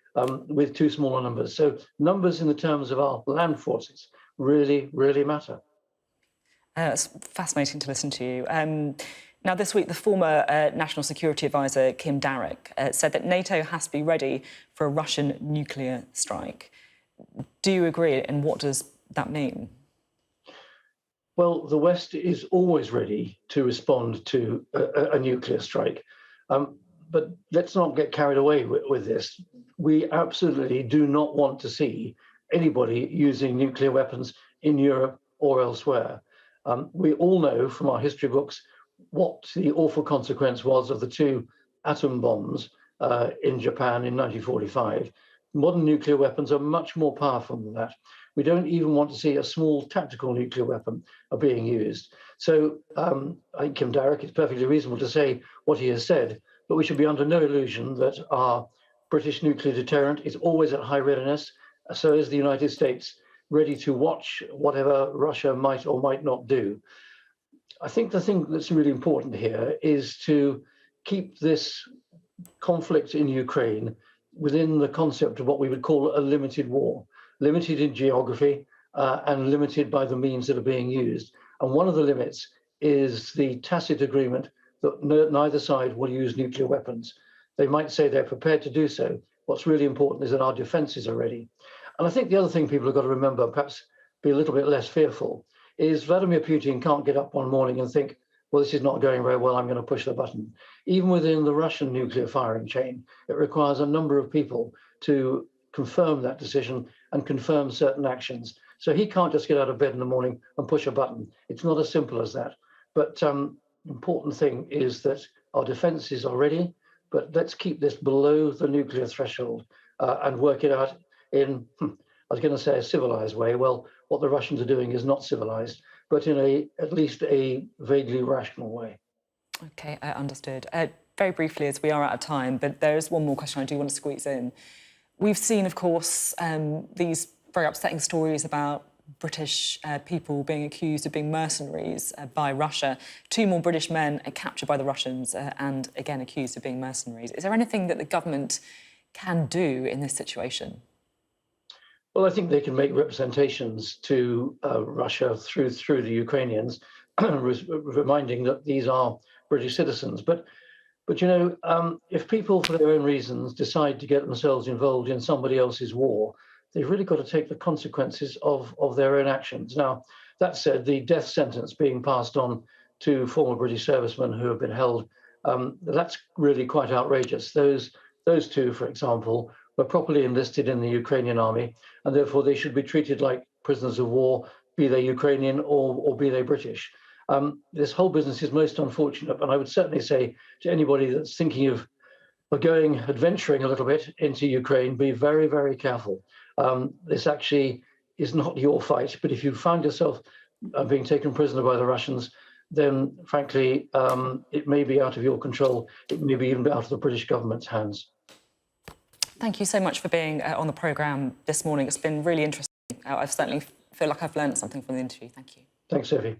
with too small numbers. So numbers in the terms of our land forces really, really matter. It's fascinating to listen to you. Now, this week, the former National Security Advisor, Kim Darroch, said that NATO has to be ready for a Russian nuclear strike. Do you agree, and what does that mean? Well, the West is always ready to respond to a nuclear strike. But let's not get carried away with this. We absolutely do not want to see anybody using nuclear weapons in Europe or elsewhere. We all know from our history books what the awful consequence was of the 2 atom bombs in Japan in 1945. Modern nuclear weapons are much more powerful than that. We don't even want to see a small tactical nuclear weapon being used. So I think Kim Darroch, it's perfectly reasonable to say what he has said, but we should be under no illusion that our British nuclear deterrent is always at high readiness. So is the United States, ready to watch whatever Russia might or might not do. I think the thing that's really important here is to keep this conflict in Ukraine within the concept of what we would call a limited war, limited in geography and limited by the means that are being used. And one of the limits is the tacit agreement that neither side will use nuclear weapons. They might say they're prepared to do so. What's really important is that our defenses are ready. And I think the other thing people have got to remember, perhaps be a little bit less fearful, is Vladimir Putin can't get up one morning and think, well, this is not going very well, I'm going to push the button. Even within the Russian nuclear firing chain, it requires a number of people to confirm that decision and confirm certain actions. So he can't just get out of bed in the morning and push a button. It's not as simple as that. But important thing is that our defenses are ready, but let's keep this below the nuclear threshold and work it out in, I was going to say a civilized way. Well, what the Russians are doing is not civilized, but in at least a vaguely rational way. OK, understood. Very briefly, as we are out of time, but there is one more question I do want to squeeze in. We've seen, of course, these very upsetting stories about British people being accused of being mercenaries by Russia. 2 more British men are captured by the Russians and, again, accused of being mercenaries. Is there anything that the government can do in this situation? Well, I think they can make representations to Russia through the Ukrainians, reminding that these are British citizens. But you know, if people, for their own reasons, decide to get themselves involved in somebody else's war, they've really got to take the consequences of their own actions. Now, that said, the death sentence being passed on to former British servicemen who have been held, that's really quite outrageous. Those 2, for example, were properly enlisted in the Ukrainian army, and therefore they should be treated like prisoners of war, be they Ukrainian or be they British. This whole business is most unfortunate, and I would certainly say to anybody that's thinking of adventuring a little bit into Ukraine, be very, very careful. This actually is not your fight, but if you find yourself being taken prisoner by the Russians, then frankly, it may be out of your control. It may be even out of the British government's hands. Thank you so much for being on the programme this morning. It's been really interesting. I certainly feel like I've learned something from the interview. Thank you. Thanks, Sophie.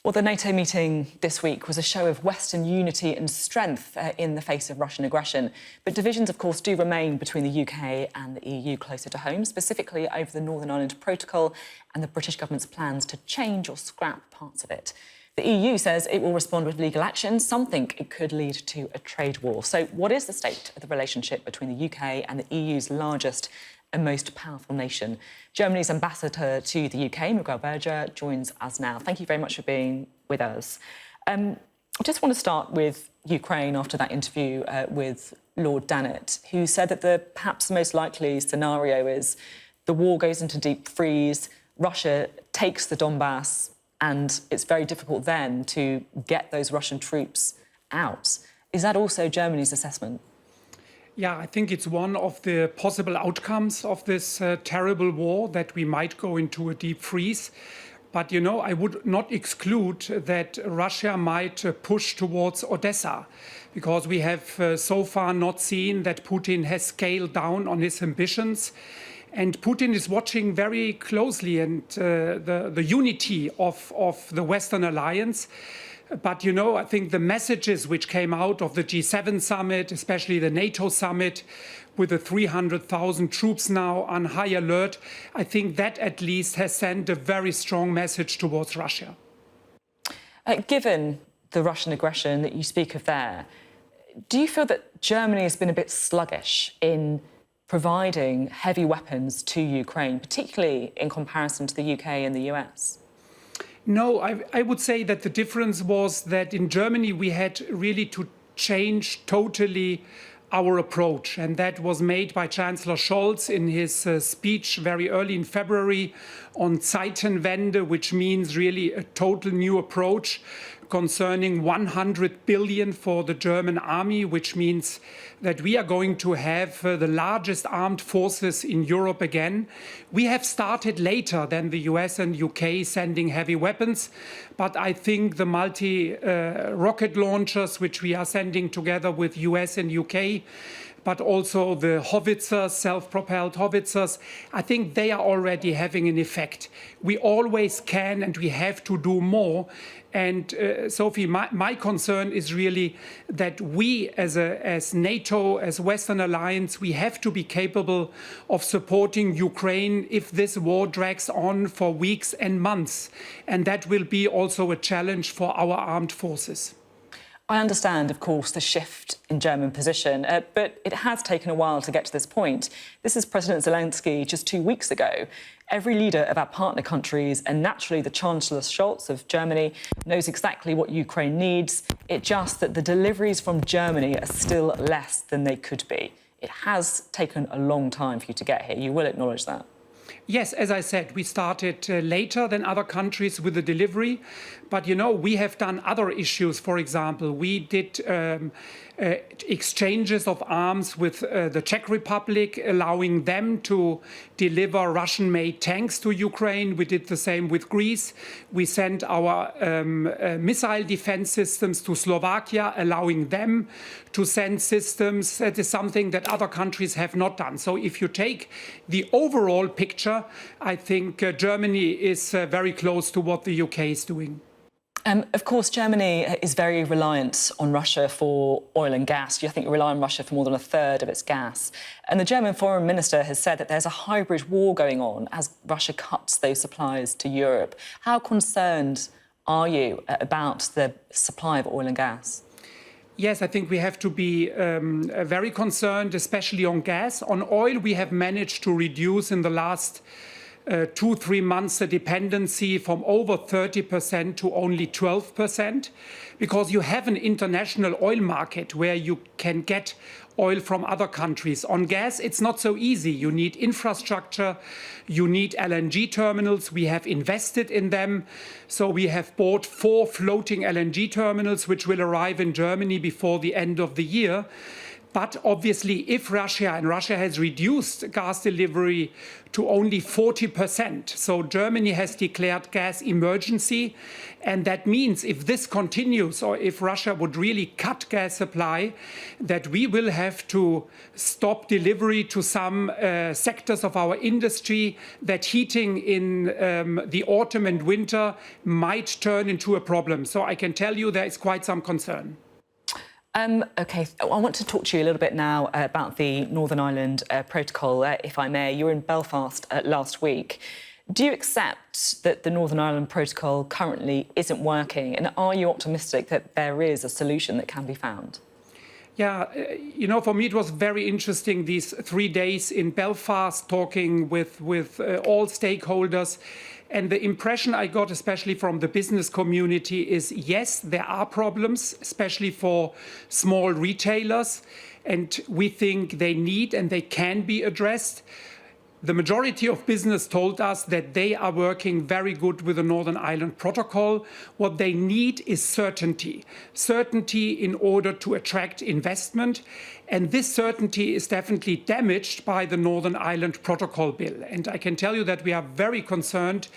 Well, the NATO meeting this week was a show of Western unity and strength in the face of Russian aggression. But divisions, of course, do remain between the UK and the EU closer to home, specifically over the Northern Ireland Protocol and the British government's plans to change or scrap parts of it. The EU says it will respond with legal action. Some think it could lead to a trade war. So what is the state of the relationship between the UK and the EU's largest and most powerful nation? Germany's ambassador to the UK, Miguel Berger, joins us now. Thank you very much for being with us. I just want to start with Ukraine after that interview with Lord Dannatt, who said that the perhaps most likely scenario is the war goes into deep freeze, Russia takes the Donbass, and it's very difficult then to get those Russian troops out. Is that also Germany's assessment? Yeah, I think it's one of the possible outcomes of this terrible war, that we might go into a deep freeze. But, you know, I would not exclude that Russia might push towards Odessa, because we have so far not seen that Putin has scaled down on his ambitions. And Putin is watching very closely and the unity of the Western alliance. But, you know, I think the messages which came out of the G7 summit, especially the NATO summit, with the 300,000 troops now on high alert, I think that at least has sent a very strong message towards Russia. Given the Russian aggression that you speak of there, do you feel that Germany has been a bit sluggish in providing heavy weapons to Ukraine, particularly in comparison to the UK and the US? No, I would say that the difference was that in Germany we had really to change totally our approach, and that was made by Chancellor Scholz in his speech very early in February on Zeitenwende, which means really a total new approach concerning 100 billion for the German army, which means that we are going to have the largest armed forces in Europe again. We have started later than the US and UK sending heavy weapons, but I think the multi-rocket launchers, which we are sending together with US and UK, but also the howitzers, self-propelled howitzers, I think they are already having an effect. We always can and we have to do more. And Sophie, my concern is really that we as NATO, as Western alliance, we have to be capable of supporting Ukraine if this war drags on for weeks and months. And that will be also a challenge for our armed forces. I understand, of course, the shift in German position, but it has taken a while to get to this point. This is President Zelensky just 2 weeks ago. Every leader of our partner countries, and naturally the Chancellor Scholz of Germany, knows exactly what Ukraine needs. It's just that the deliveries from Germany are still less than they could be. It has taken a long time for you to get here. You will acknowledge that. Yes, as I said, we started later than other countries with the delivery. But, you know, we have done other issues. For example, we did exchanges of arms with the Czech Republic, allowing them to deliver Russian-made tanks to Ukraine. We did the same with Greece. We sent our missile defense systems to Slovakia, allowing them to send systems. That is something that other countries have not done. So if you take the overall picture, I think Germany is very close to what the UK is doing. Of course, Germany is very reliant on Russia for oil and gas. I think you rely on Russia for more than a third of its gas. And the German foreign minister has said that there's a hybrid war going on as Russia cuts those supplies to Europe. How concerned are you about the supply of oil and gas? Yes, I think we have to be very concerned, especially on gas. On oil, we have managed to reduce in the last 2-3 months the dependency from over 30% to only 12%, because you have an international oil market where you can get oil from other countries. On gas, it's not so easy. You need infrastructure, you need LNG terminals. We have invested in them. So we have bought 4 floating LNG terminals, which will arrive in Germany before the end of the year. But obviously, if Russia has reduced gas delivery to only 40%, so Germany has declared gas emergency, and that means if this continues, or if Russia would really cut gas supply, that we will have to stop delivery to some sectors of our industry, that heating in the autumn and winter might turn into a problem. So I can tell you there is quite some concern. OK, I want to talk to you a little bit now about the Northern Ireland Protocol, if I may. You were in Belfast last week. Do you accept that the Northern Ireland Protocol currently isn't working? And are you optimistic that there is a solution that can be found? Yeah, you know, for me it was very interesting these 3 days in Belfast, talking with all stakeholders. And the impression I got, especially from the business community, is yes, there are problems, especially for small retailers. And we think they need and they can be addressed. the majority of business told us that they are working very good with the Northern Ireland Protocol. What they need is certainty. Certainty in order to attract investment. And this certainty is definitely damaged by the Northern Ireland Protocol bill. And I can tell you that we are very concerned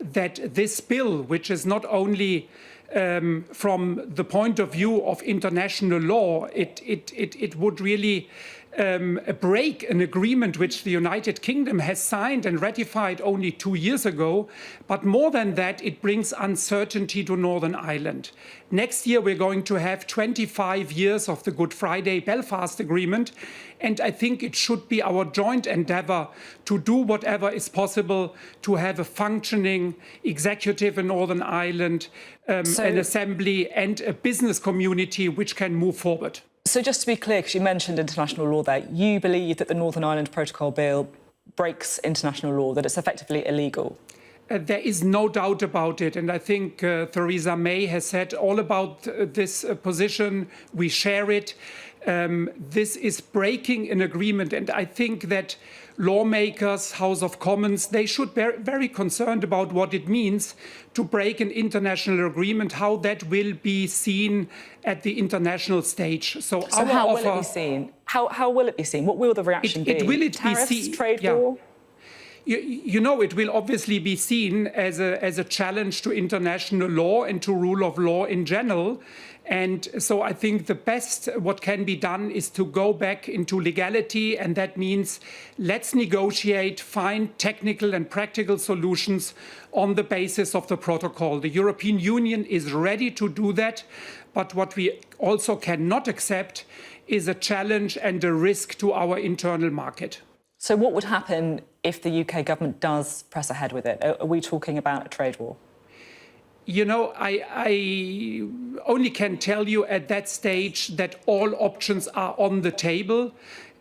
that this bill, which is not only from the point of view of international law, it would really break an agreement which the United Kingdom has signed and ratified only 2 years ago. But more than that, it brings uncertainty to Northern Ireland. Next year, we're going to have 25 years of the Good Friday Belfast Agreement. And I think it should be our joint endeavour to do whatever is possible to have a functioning executive in Northern Ireland, an assembly and a business community which can move forward. So just to be clear, because you mentioned international law there, you believe that the Northern Ireland Protocol Bill breaks international law, that it's effectively illegal? There is no doubt about it. And I think Theresa May has said all about this position. We share it. This is breaking an agreement. And I think that lawmakers, House of Commons, they should be very concerned about what it means to break an international agreement, how that will be seen at the international stage. So how will it be seen? How will it be seen? What will the reaction be? Will it Tariffs, be seen? trade war? You know, it will obviously be seen as a challenge to international law and to rule of law in general. And so I think the best what can be done is to go back into legality. And that means let's negotiate, find technical and practical solutions on the basis of the protocol. The European Union is ready to do that. But what we also cannot accept is a challenge and a risk to our internal market. So what would happen if the UK government does press ahead with it? Are we talking about a trade war? You know, I only can tell you at that stage that all options are on the table,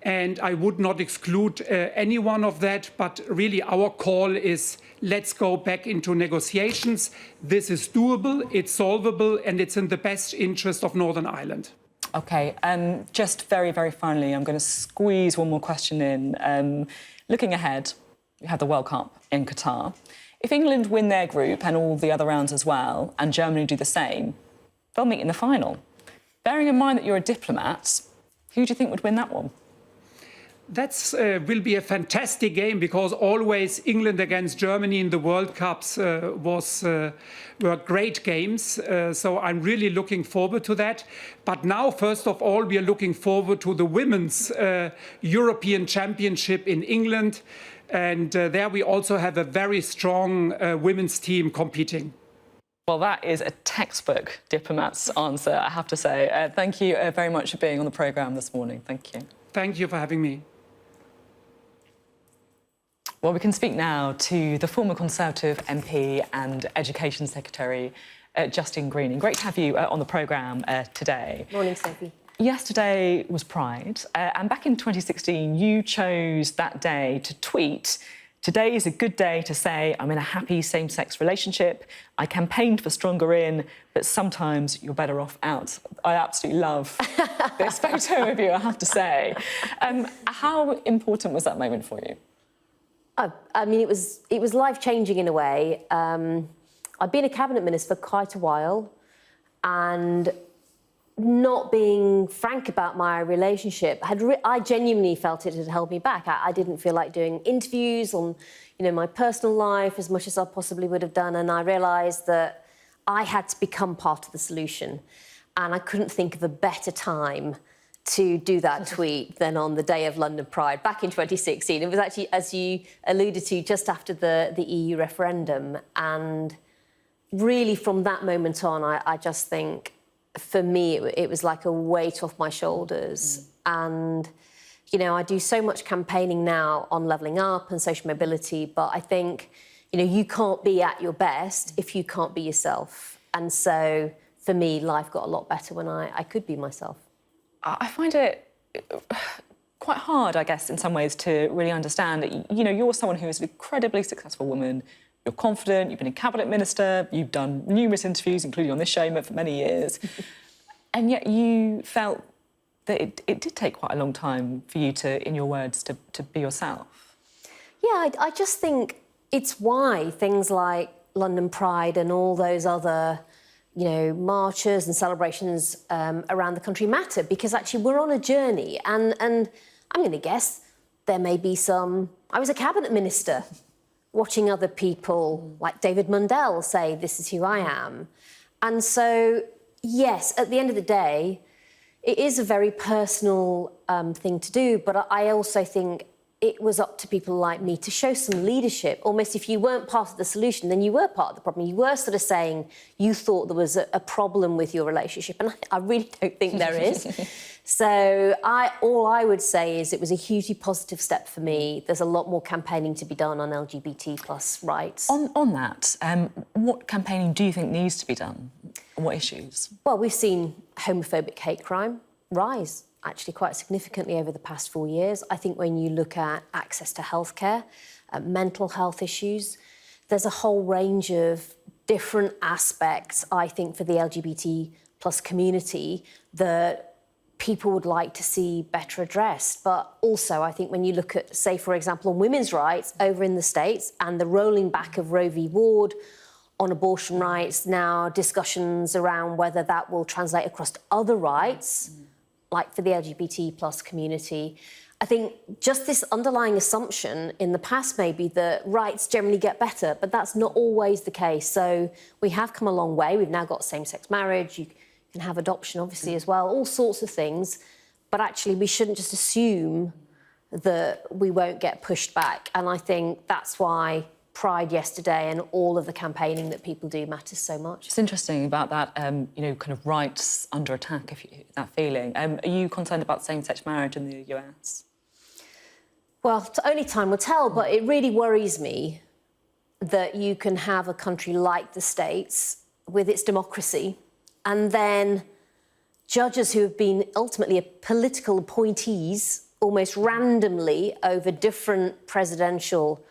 and I would not exclude any one of that. But really, our call is let's go back into negotiations. This is doable, it's solvable, and it's in the best interest of Northern Ireland. OK, just very, very finally, I'm going to squeeze one more question in. Looking ahead, we have the World Cup in Qatar. If England win their group and all the other rounds as well, and Germany do the same, they'll meet in the final. Bearing in mind that you're a diplomat, who do you think would win that one? That will be a fantastic game, because always England against Germany in the World Cups were great games. So I'm really looking forward to that. But now, first of all, we are looking forward to the Women's European Championship in England. And there we also have a very strong women's team competing. Well, that is a textbook diplomat's answer, I have to say. Thank you very much for being on the programme this morning. Thank you. Thank you for having me. Well, we can speak now to the former Conservative MP and Education Secretary, Justine Greening. Great to have you on the programme today. Morning, Sophie. Yesterday was Pride, and back in 2016, you chose that day to tweet, "Today is a good day to say I'm in a happy same-sex relationship. I campaigned for stronger in, but sometimes you're better off out." I absolutely love this photo of you, I have to say. How important was that moment for you? I mean, it was life-changing in a way. I'd been a cabinet minister for quite a while, and not being frank about my relationship, I genuinely felt it had held me back. I didn't feel like doing interviews on, my personal life as much as I possibly would have done, and I realised that I had to become part of the solution, and I couldn't think of a better time to do that tweet than on the day of London Pride back in 2016. It was actually, as you alluded to, just after the EU referendum, and really from that moment on, I just think, for me, it was like a weight off my shoulders. And, I do so much campaigning now on levelling up and social mobility, but I think, you can't be at your best if you can't be yourself. And so, for me, life got a lot better when I could be myself. I find it quite hard, I guess, in some ways, to really understand that, you're someone who is an incredibly successful woman. You're confident, you've been a cabinet minister, you've done numerous interviews, including on this show for many years, and yet you felt that it did take quite a long time for you to, in your words, to be yourself. Yeah, I just think it's why things like London Pride and all those other, you know, marches and celebrations around the country matter, because actually we're on a journey, and I'm going to guess there may be some... I was a cabinet minister watching other people like David Mundell say, this is who I am. And so, yes, at the end of the day, it is a very personal thing to do, but I also think it was up to people like me to show some leadership. Almost if you weren't part of the solution, then you were part of the problem. You were sort of saying you thought there was a problem with your relationship, and I really don't think there is. So all I would say is it was a hugely positive step for me. There's a lot more campaigning to be done on LGBT plus rights. On that, what campaigning do you think needs to be done? What issues? Well, we've seen homophobic hate crime rise actually quite significantly over the past 4 years. I think when you look at access to healthcare, mental health issues, there's a whole range of different aspects, I think, for the LGBT plus community that people would like to see better addressed. But also, I think when you look at, say, for example, on women's rights over in the States and the rolling back of Roe v. Wade on abortion rights, now discussions around whether that will translate across to other rights, like for the LGBT plus community. I think just this underlying assumption in the past maybe that rights generally get better, but that's not always the case. So we have come a long way. We've now got same-sex marriage. You can have adoption, obviously, as well, all sorts of things. But actually, we shouldn't just assume that we won't get pushed back. And I think that's why Pride yesterday and all of the campaigning that people do matters so much. It's interesting about that, you know, kind of rights under attack, that feeling. Are you concerned about same-sex marriage in the US? Well, only time will tell, but it really worries me that you can have a country like the States with its democracy and then judges who have been ultimately political appointees almost randomly over different presidential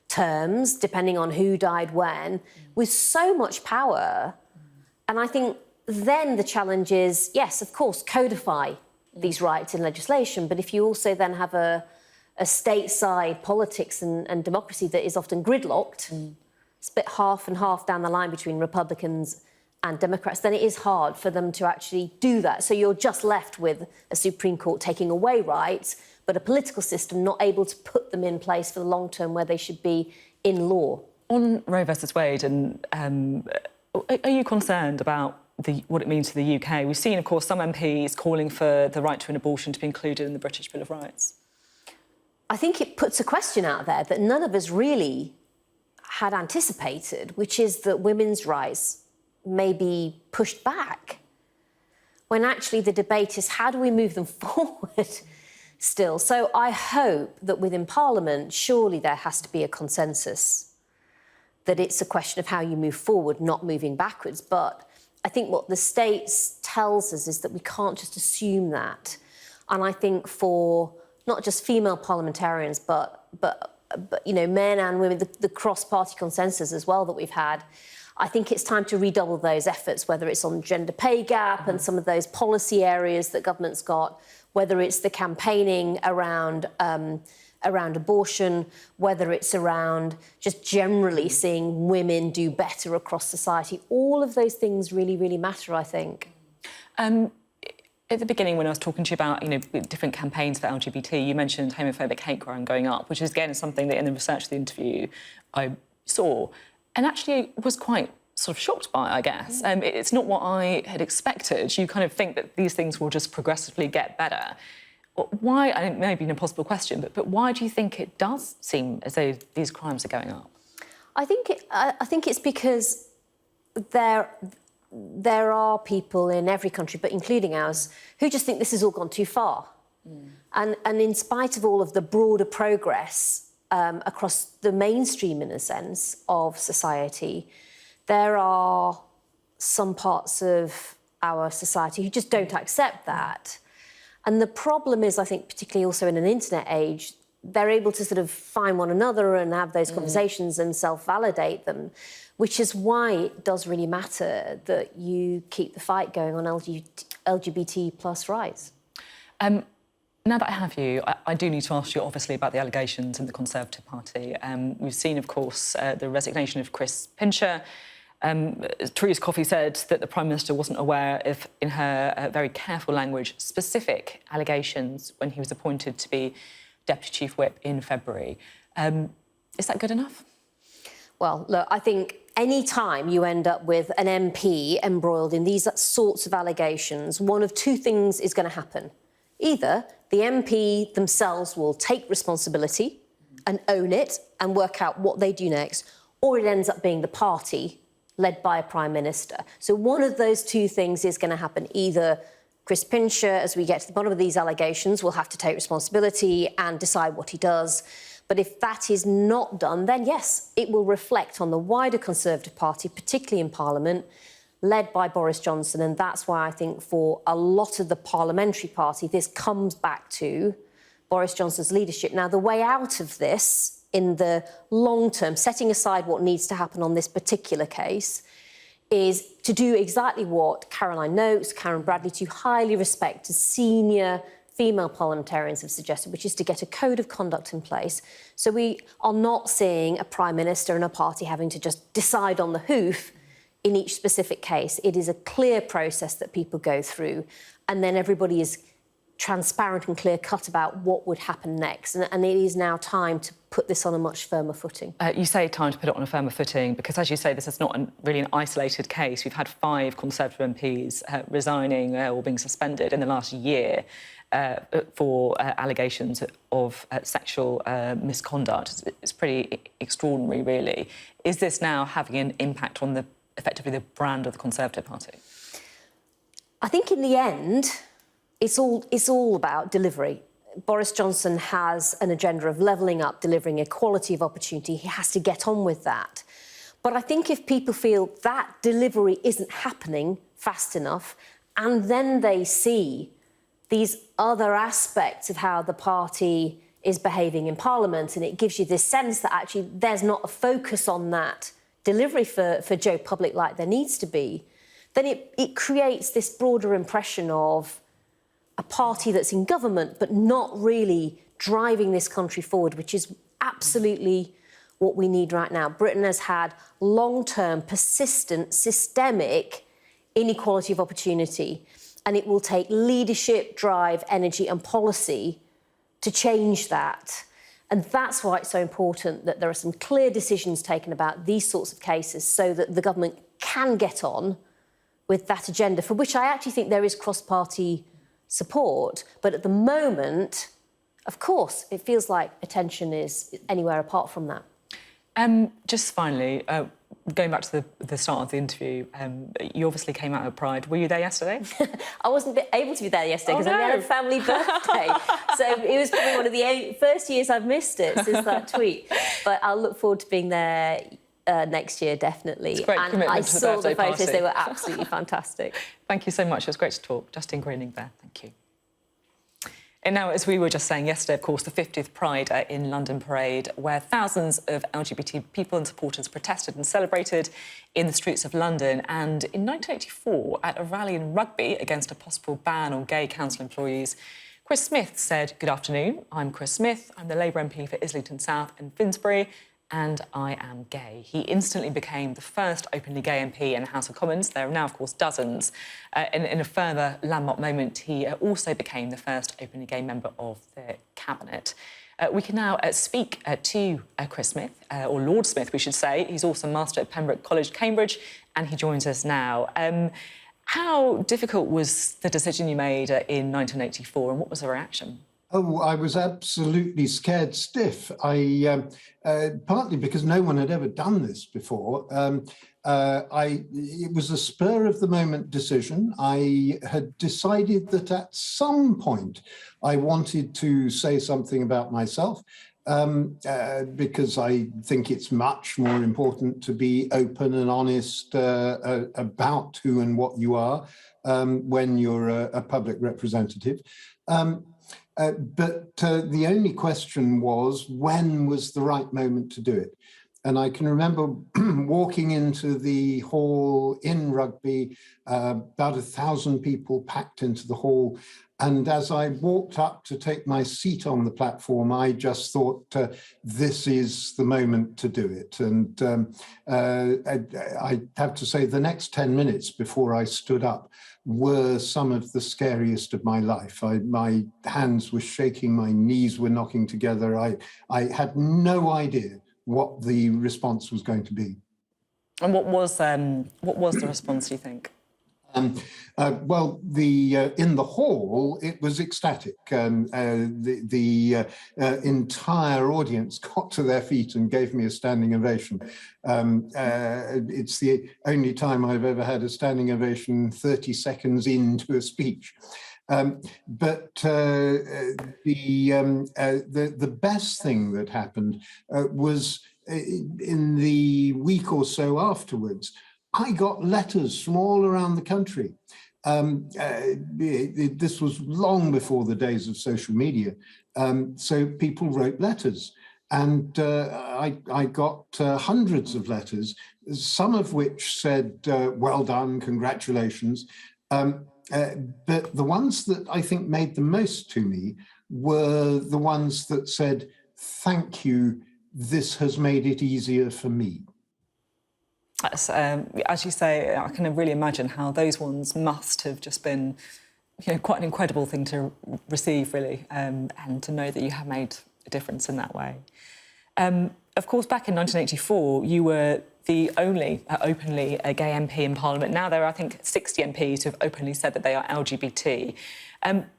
terms, depending on who died when, with so much power. And I think then the challenge is, yes, of course, codify these rights in legislation, but if you also then have a stateside politics and democracy that is often gridlocked, split half and half down the line between Republicans and Democrats, then it is hard for them to actually do that. So you're just left with a Supreme Court taking away rights, but a political system not able to put them in place for the long term where they should be in law. On Roe versus Wade, and are you concerned about what it means for the UK? We've seen, of course, some MPs calling for the right to an abortion to be included in the British Bill of Rights. I think it puts a question out there that none of us really had anticipated, which is that women's rights may be pushed back, when actually the debate is how do we move them forward still. So I hope that within Parliament, surely there has to be a consensus that it's a question of how you move forward, not moving backwards. But I think what the States tells us is that we can't just assume that. And I think for not just female parliamentarians, but you know, men and women, the cross-party consensus as well that we've had, I think it's time to redouble those efforts, whether it's on gender pay gap and some of those policy areas that government's got, whether it's the campaigning around abortion, whether it's around just generally seeing women do better across society. All of those things really, really matter, I think. At the beginning, when I was talking to you about, you know, different campaigns for LGBT, you mentioned homophobic hate crime going up, which is, again, something that in the research of the interview I saw, and actually was quite sort of shocked by, I guess. It's not what I had expected. You kind of think that these things will just progressively get better. Why, I think maybe an impossible question, but why do you think it does seem as though these crimes are going up? I think it's because there are people in every country, but including ours, who just think this has all gone too far. And in spite of all of the broader progress across the mainstream, in a sense, of society, there are some parts of our society who just don't accept that. And the problem is, I think, particularly also in an internet age, they're able to sort of find one another and have those conversations and self-validate them, which is why it does really matter that you keep the fight going on LGBT plus rights. Now that I have you, I do need to ask you, obviously, about the allegations in the Conservative Party. We've seen, of course, the resignation of Chris Pincher. Therese Coffey said that the Prime Minister wasn't aware of, in her very careful language, specific allegations when he was appointed to be Deputy Chief Whip in February. Is that good enough? Well, look, I think any time you end up with an MP embroiled in these sorts of allegations, one of two things is going to happen. Either the MP themselves will take responsibility and own it and work out what they do next, or it ends up being the party led by a Prime Minister. So one of those two things is going to happen. Either Chris Pincher, as we get to the bottom of these allegations, will have to take responsibility and decide what he does. But if that is not done, then yes, it will reflect on the wider Conservative Party, particularly in Parliament, led by Boris Johnson. And that's why I think for a lot of the parliamentary party, this comes back to Boris Johnson's leadership. Now, the way out of this in the long term, setting aside what needs to happen on this particular case, is to do exactly what Caroline Noakes, Karen Bradley, two highly respected senior female parliamentarians have suggested, which is to get a code of conduct in place. So we are not seeing a Prime Minister and a party having to just decide on the hoof in each specific case. It is a clear process that people go through, and then everybody is transparent and clear-cut about what would happen next. And it is now time to put this on a much firmer footing. You say time to put it on a firmer footing because, as you say, this is not really an isolated case. We've had 5 Conservative MPs resigning or being suspended in the last year for allegations of sexual misconduct. It's pretty extraordinary, really. Is this now having an impact on effectively the brand of the Conservative Party? I think in the end, it's all about delivery. Boris Johnson has an agenda of levelling up, delivering equality of opportunity. He has to get on with that. But I think if people feel that delivery isn't happening fast enough, and then they see these other aspects of how the party is behaving in Parliament, and it gives you this sense that actually there's not a focus on that delivery for Joe Public like there needs to be, then it creates this broader impression of a party that's in government but not really driving this country forward, which is absolutely what we need right now. Britain has had long-term, persistent, systemic inequality of opportunity, and it will take leadership, drive, energy and policy to change that. And that's why it's so important that there are some clear decisions taken about these sorts of cases so that the government can get on with that agenda, for which I actually think there is cross-party support. But at the moment, of course, it feels like attention is anywhere apart from that. Just finally, going back to the start of the interview, you obviously came out of Pride. Were you there yesterday? I wasn't able to be there yesterday because I had a family birthday. So it was probably one of the first years I've missed it since that tweet. But I'll look forward to being there next year, definitely. It's a great commitment I to the saw birthday the photos, party. They were absolutely fantastic. Thank you so much. It was great to talk. Justine Greening there. Thank you. And now, as we were just saying yesterday, of course, the 50th Pride in London Parade, where thousands of LGBT people and supporters protested and celebrated in the streets of London. And in 1984, at a rally in Rugby against a possible ban on gay council employees, Chris Smith said, "Good afternoon, I'm Chris Smith. I'm the Labour MP for Islington South and Finsbury, and I am gay." He instantly became the first openly gay MP in the House of Commons. There are now, of course, dozens. In a further landmark moment, he also became the first openly gay member of the Cabinet. We can now speak to Chris Smith, or Lord Smith, we should say. He's also Master at Pembroke College, Cambridge, and he joins us now. How difficult was the decision you made in 1984, and what was the reaction? Oh, I was absolutely scared stiff. Partly because no one had ever done this before. It was a spur of the moment decision. I had decided that at some point I wanted to say something about myself because I think it's much more important to be open and honest about who and what you are when you're a public representative. But the only question was, when was the right moment to do it? And I can remember walking into the hall in Rugby, about 1,000 people packed into the hall, And as I walked up to take my seat on the platform, I just thought, this is the moment to do it. And I have to say, the next 10 minutes before I stood up were some of the scariest of my life. My hands were shaking, my knees were knocking together. I had no idea what the response was going to be. And what was the response, do you think? Well, in the hall, it was ecstatic. The entire audience got to their feet and gave me a standing ovation. It's the only time I've ever had a standing ovation 30 seconds into a speech. But the best thing that happened was in the week or so afterwards, I got letters from all around the country. This was long before the days of social media. So people wrote letters. And I got hundreds of letters, some of which said, well done, congratulations. But the ones that I think made the most to me were the ones that said, thank you, this has made it easier for me. That's, as you say, I can really imagine how those ones must have just been, quite an incredible thing to receive, really, and to know that you have made a difference in that way. Of course, back in 1984, you were the only openly gay MP in Parliament. Now there are, I think, 60 MPs who have openly said that they are LGBT.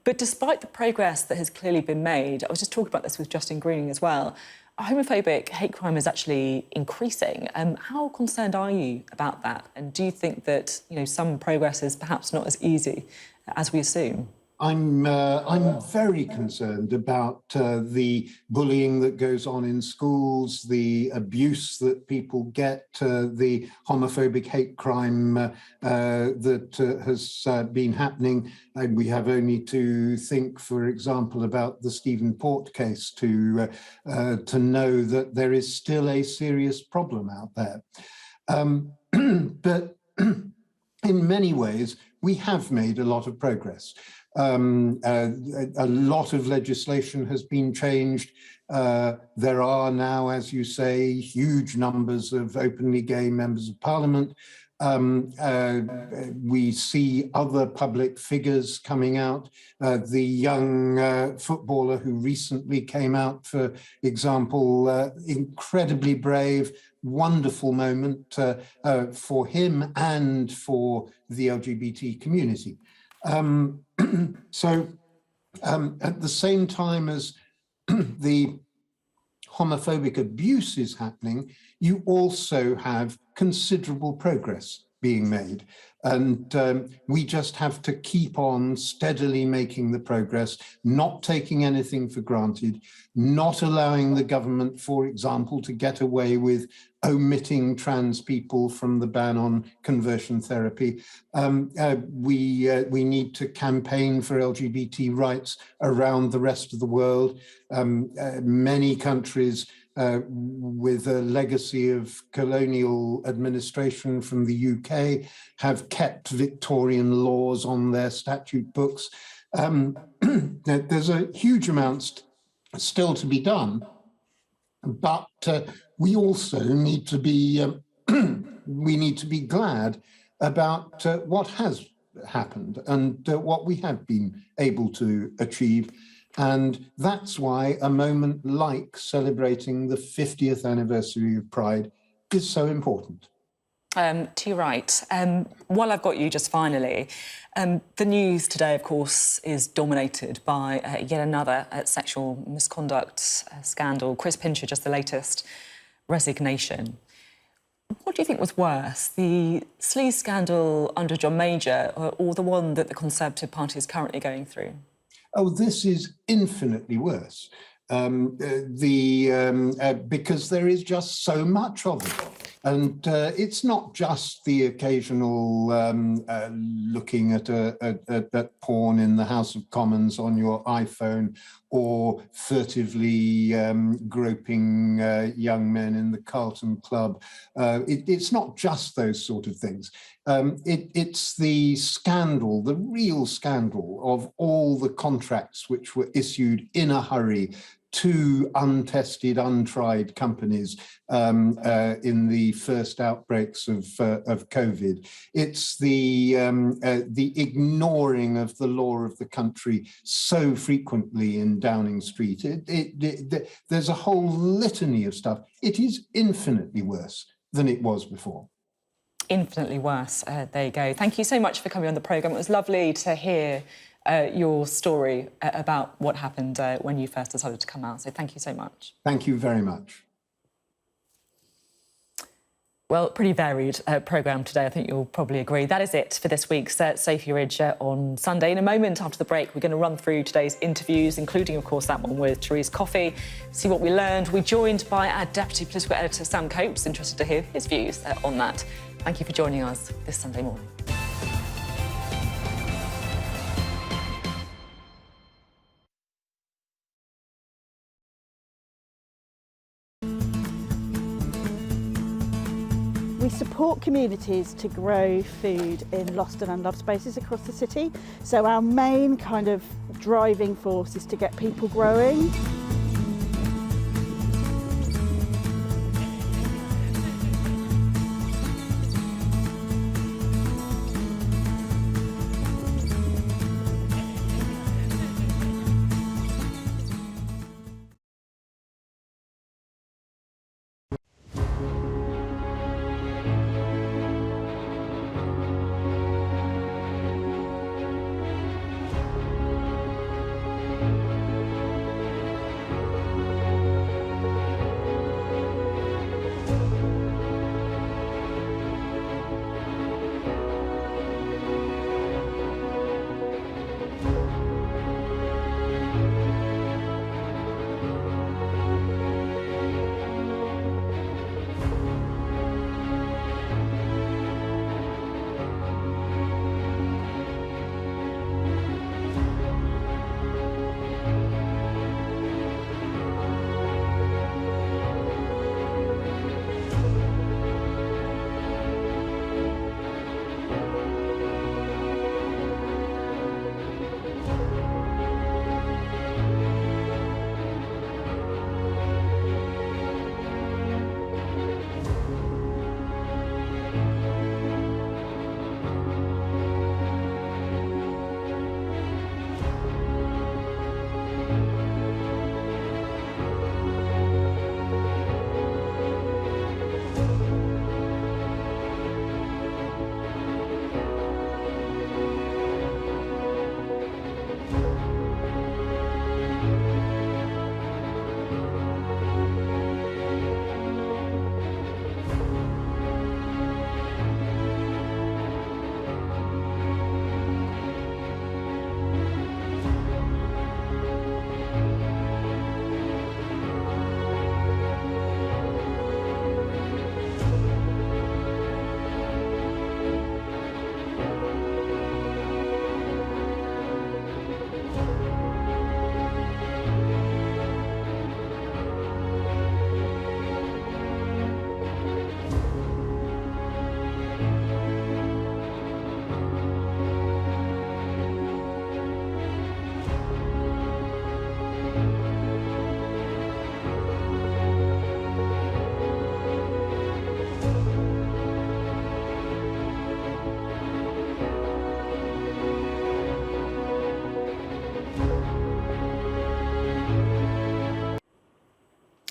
But despite the progress that has clearly been made, I was just talking about this with Justine Greening as well, homophobic hate crime is actually increasing. How concerned are you about that? And do you think that some progress is perhaps not as easy as we assume? I'm very concerned about the bullying that goes on in schools, the abuse that people get, the homophobic hate crime that has been happening. And we have only to think, for example, about the Stephen Port case to know that there is still a serious problem out there. But in many ways, we have made a lot of progress. A lot of legislation has been changed. There are now, as you say, huge numbers of openly gay members of parliament. We see other public figures coming out. The young footballer who recently came out, for example, incredibly brave, wonderful moment for him and for the LGBT community. So at the same time as the homophobic abuse is happening, you also have considerable progress being made. And we just have to keep on steadily making the progress, not taking anything for granted, not allowing the government, for example, to get away with omitting trans people from the ban on conversion therapy. We need to campaign for LGBT rights around the rest of the world. Many countries with a legacy of colonial administration from the UK have kept Victorian laws on their statute books. There's a huge amount still to be done, but we also need to be glad about what has happened and what we have been able to achieve. And that's why a moment like celebrating the 50th anniversary of Pride is so important. To your right, while I've got you just finally, the news today, of course, is dominated by yet another sexual misconduct scandal. Chris Pincher, just the latest resignation. What do you think was worse, the sleaze scandal under John Major or the one that the Conservative Party is currently going through? Oh, this is infinitely worse because there is just so much of it. And it's not just the occasional looking at porn in the House of Commons on your iPhone, or furtively groping young men in the Carlton Club. It's not just those sort of things. It's the scandal, the real scandal of all the contracts which were issued in a hurry to untested, untried companies in the first outbreaks of COVID. It's the ignoring of the law of the country so frequently in Downing Street. There's a whole litany of stuff. It is infinitely worse than it was before. Infinitely worse. There you go. Thank you so much for coming on the programme. It was lovely to hear your story about what happened when you first decided to come out. So thank you so much. Thank you very much. Well, pretty varied programme today, I think you'll probably agree. That is it for this week's Sophy Ridge on Sunday. In a moment after the break, we're going to run through today's interviews, including, of course, that one with Therese Coffey, see what we learned. We're joined by our Deputy Political Editor, Sam Coates, interested to hear his views on that. Thank you for joining us this Sunday morning. We support communities to grow food in lost and unloved spaces across the city. So our main kind of driving force is to get people growing.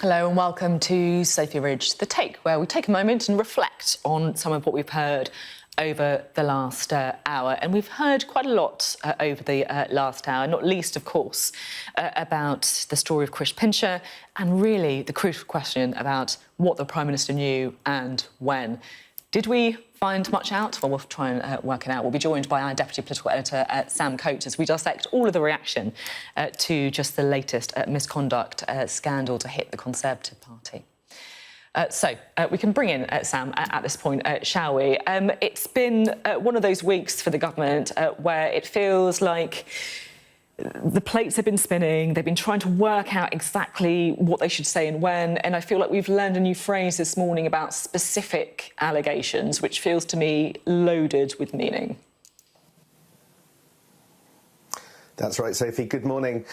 Hello and welcome to Sophy Ridge, The Take, where we take a moment and reflect on some of what we've heard over the last hour. And we've heard quite a lot over the last hour, not least, of course, about the story of Chris Pincher and really the crucial question about what the Prime Minister knew and when. Did we find much out? Well, we'll try and work it out. We'll be joined by our Deputy Political Editor, Sam Coates, as we dissect all of the reaction to just the latest misconduct scandal to hit the Conservative Party. We can bring in Sam at this point, shall we? It's been one of those weeks for the government where it feels like the plates have been spinning, they've been trying to work out exactly what they should say and when, and I feel like we've learned a new phrase this morning about specific allegations, which feels to me loaded with meaning. That's right, Sophie. Good morning.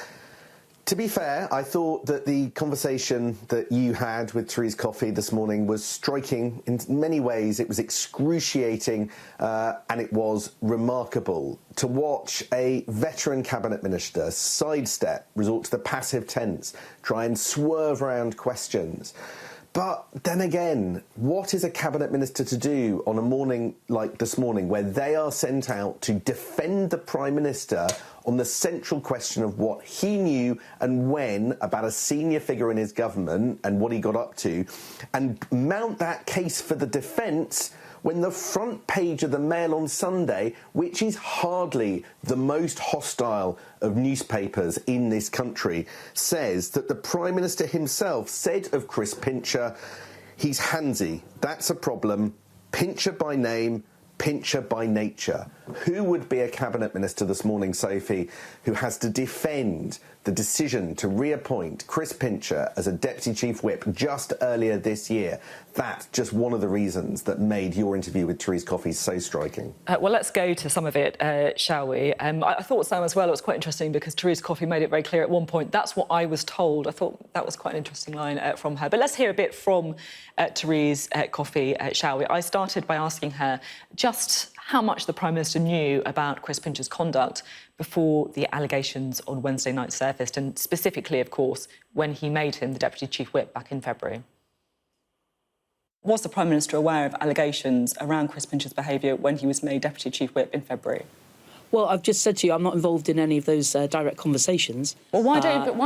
To be fair, I thought that the conversation that you had with Therese Coffey this morning was striking in many ways. It was excruciating and it was remarkable to watch a veteran cabinet minister sidestep, resort to the passive tense, try and swerve around questions. But then again, what is a cabinet minister to do on a morning like this morning where they are sent out to defend the Prime Minister on the central question of what he knew and when about a senior figure in his government and what he got up to, and mount that case for the defence when the front page of the Mail on Sunday, which is hardly the most hostile of newspapers in this country, says that the Prime Minister himself said of Chris Pincher, he's handsy, that's a problem, Pincher by name, Pincher by nature. Who would be a cabinet minister this morning, Sophie, who has to defend the decision to reappoint Chris Pincher as a deputy chief whip just earlier this year? That's just one of the reasons that made your interview with Therese Coffey so striking. Well, let's go to some of it, shall we? I thought, Sam, as well, it was quite interesting because Therese Coffey made it very clear at one point, that's what I was told. I thought that was quite an interesting line from her. But let's hear a bit from Therese Coffey, shall we? I started by asking her just how much the Prime Minister knew about Chris Pincher's conduct before the allegations on Wednesday night surfaced, and specifically, of course, when he made him the Deputy Chief Whip back in February. Was the Prime Minister aware of allegations around Chris Pincher's behaviour when he was made Deputy Chief Whip in February? Well, I've just said to you, I'm not involved in any of those direct conversations. Well, why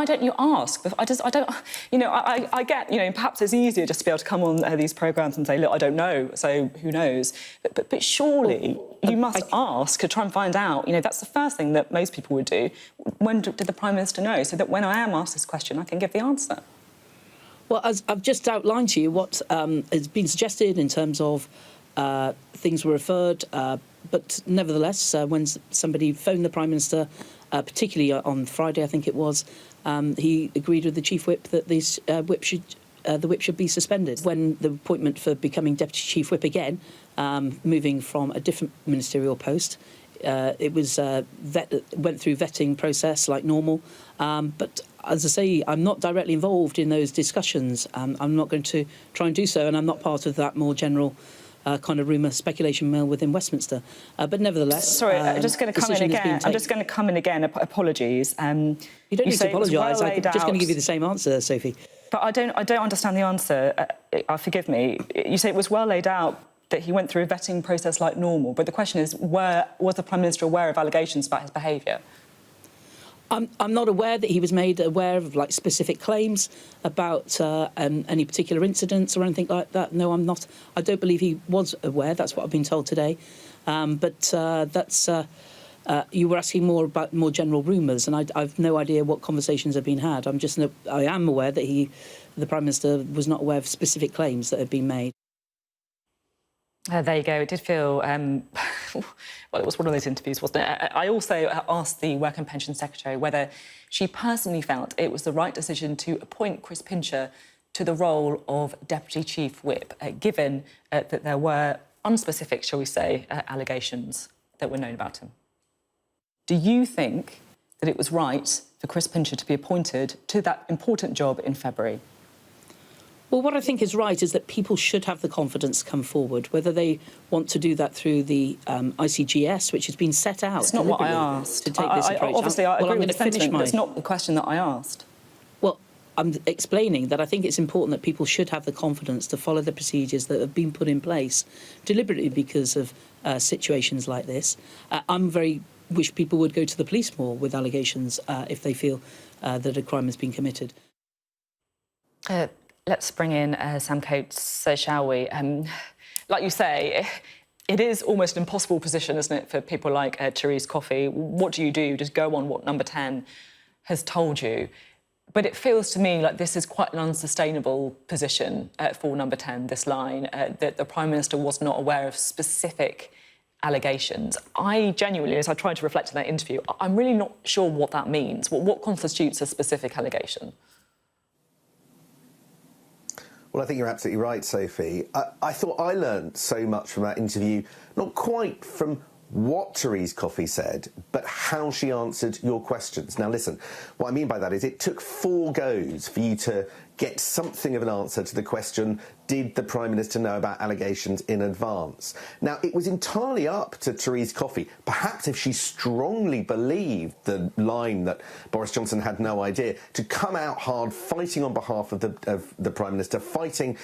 don't you ask? I don't. I get. Perhaps it's easier just to be able to come on these programmes and say, look, I don't know, so who knows? But surely you must ask to try and find out. That's the first thing that most people would do. When did the Prime Minister know? So that when I am asked this question, I can give the answer. Well, as I've just outlined to you what has been suggested in terms of things were referred. But nevertheless, when somebody phoned the Prime Minister, particularly on Friday, I think it was, he agreed with the Chief Whip that the whip should be suspended. When the appointment for becoming Deputy Chief Whip again, moving from a different ministerial post, it was went through vetting process like normal. But as I say, I'm not directly involved in those discussions. I'm not going to try and do so, and I'm not part of that more general kind of rumour, speculation mill within Westminster. But nevertheless... Sorry, I'm just going to come in again. I'm just going to come in again. Apologies. You don't need to apologise. I'm just going to give you the same answer, Sophie. But I don't understand the answer. Forgive me. You say it was well laid out that he went through a vetting process like normal. But the question is, was the Prime Minister aware of allegations about his behaviour? I'm not aware that he was made aware of specific claims about any particular incidents or anything like that. No, I'm not. I don't believe he was aware. That's what I've been told today. But you were asking more about more general rumours, and I've no idea what conversations have been had. I am aware that the Prime Minister was not aware of specific claims that had been made. There you go. It did feel... well, it was one of those interviews, wasn't it? I also asked the Work and Pension Secretary whether she personally felt it was the right decision to appoint Chris Pincher to the role of Deputy Chief Whip, given that there were unspecific, shall we say, allegations that were known about him. Do you think that it was right for Chris Pincher to be appointed to that important job in February? Well, what I think is right is that people should have the confidence to come forward, whether they want to do that through the ICGS, which has been set out. It's not what I asked. To take this approach. Obviously, I agree with the sentiment, but it's not the question that I asked. Well, I'm explaining that I think it's important that people should have the confidence to follow the procedures that have been put in place deliberately because of situations like this. Wish people would go to the police more with allegations if they feel that a crime has been committed. Let's bring in Sam Coates, shall we? Like you say, it is almost an impossible position, isn't it, for people like Therese Coffey? What do? Just go on what Number 10 has told you. But it feels to me like this is quite an unsustainable position for Number 10, this line, that the Prime Minister was not aware of specific allegations. I genuinely, as I tried to reflect in that interview, I'm really not sure what that means. What constitutes a specific allegation? Well, I think you're absolutely right, Sophie. I thought I learned so much from that interview, not quite from what Therese Coffey said, but how she answered your questions. Now, listen, what I mean by that is it took 4 goes for you to get something of an answer to the question, did the Prime Minister know about allegations in advance? Now, it was entirely up to Therese Coffey, perhaps if she strongly believed the line that Boris Johnson had no idea, to come out hard fighting on behalf of the Prime Minister, fighting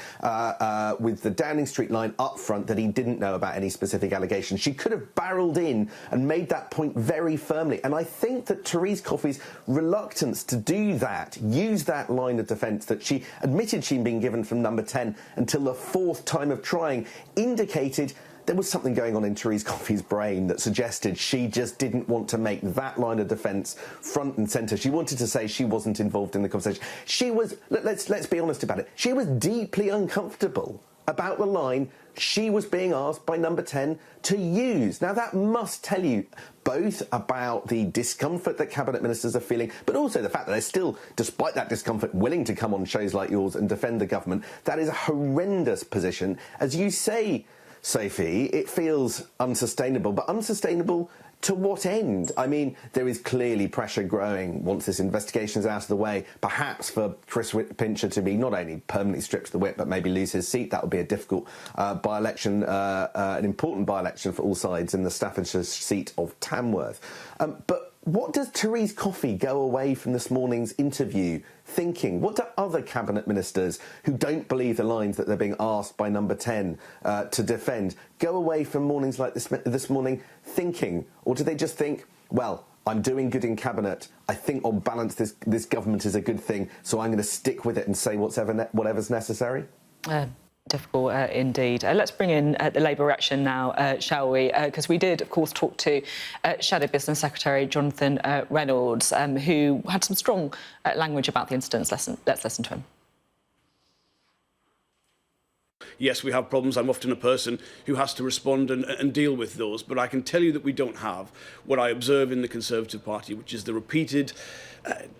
with the Downing Street line up front that he didn't know about any specific allegations. She could have barreled in and made that point very firmly. And I think that Therese Coffey's reluctance to do that, use that line of defence that she admitted she'd been given from Number 10 until the 4th time of trying, indicated there was something going on in Therese Coffey's brain that suggested she just didn't want to make that line of defence front and centre. She wanted to say she wasn't involved in the conversation. She was, let's be honest about it, she was deeply uncomfortable about the line she was being asked by Number 10 to use. Now, that must tell you both about the discomfort that cabinet ministers are feeling, but also the fact that they're still, despite that discomfort, willing to come on shows like yours and defend the government. That is a horrendous position. As you say, Sophie, it feels unsustainable, but unsustainable to what end? I mean, there is clearly pressure growing once this investigation is out of the way, perhaps for Chris Pincher to be not only permanently stripped of the whip, but maybe lose his seat. That would be a difficult by-election, an important by-election for all sides in the Staffordshire seat of Tamworth. But what does Therese Coffey go away from this morning's interview thinking? What do other cabinet ministers who don't believe the lines that they're being asked by Number 10 to defend go away from mornings like this morning thinking? Or do they just think, well, I'm doing good in cabinet, I think on balance this government is a good thing, so I'm going to stick with it and say whatever's necessary? Difficult indeed. Let's bring in the Labour reaction now, shall we? Because we did, of course, talk to Shadow Business Secretary Jonathan Reynolds, who had some strong language about the incidents. Let's listen to him. Yes, we have problems. I'm often a person who has to respond and deal with those. But I can tell you that we don't have what I observe in the Conservative Party, which is the repeated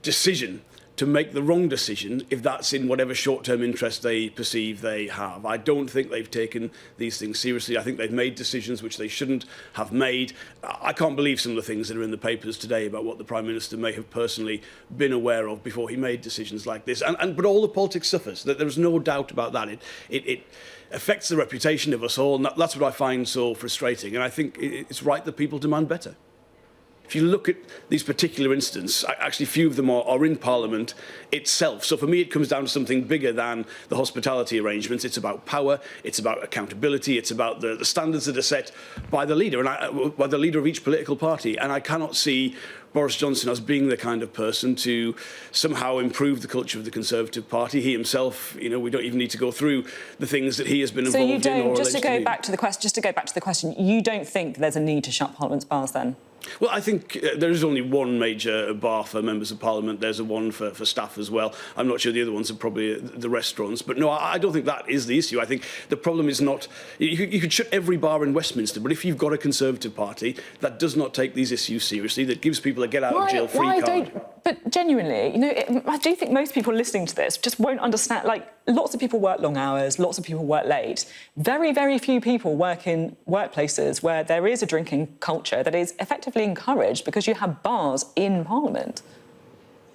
decision to make the wrong decision if that's in whatever short-term interest they perceive they have. I don't think they've taken these things seriously. I think they've made decisions which they shouldn't have made. I can't believe some of the things that are in the papers today about what the Prime Minister may have personally been aware of before he made decisions like this. But all the politics suffers. There's no doubt about that. It affects the reputation of us all, and that's what I find so frustrating. And I think it's right that people demand better. If you look at these particular incidents, actually few of them are in Parliament itself. So for me, it comes down to something bigger than the hospitality arrangements. It's about power, it's about accountability, it's about the standards that are set by the leader, and by the leader of each political party. And I cannot see Boris Johnson as being the kind of person to somehow improve the culture of the Conservative Party. He himself, we don't even need to go through the things that he has been involved in. So you don't, or just to go back to the question, you don't think there's a need to shut Parliament's bars then? Well, I think there is only one major bar for members of Parliament. There's one for staff as well. I'm not sure the other ones are probably the restaurants. But no, I don't think that is the issue. I think the problem is not... You could shut every bar in Westminster, but if you've got a Conservative Party that does not take these issues seriously, that gives people a get-out-of-jail-free card... But genuinely, I do think most people listening to this just won't understand. Like, lots of people work long hours, lots of people work late. Very, very few people work in workplaces where there is a drinking culture that is effectively encouraged because you have bars in Parliament.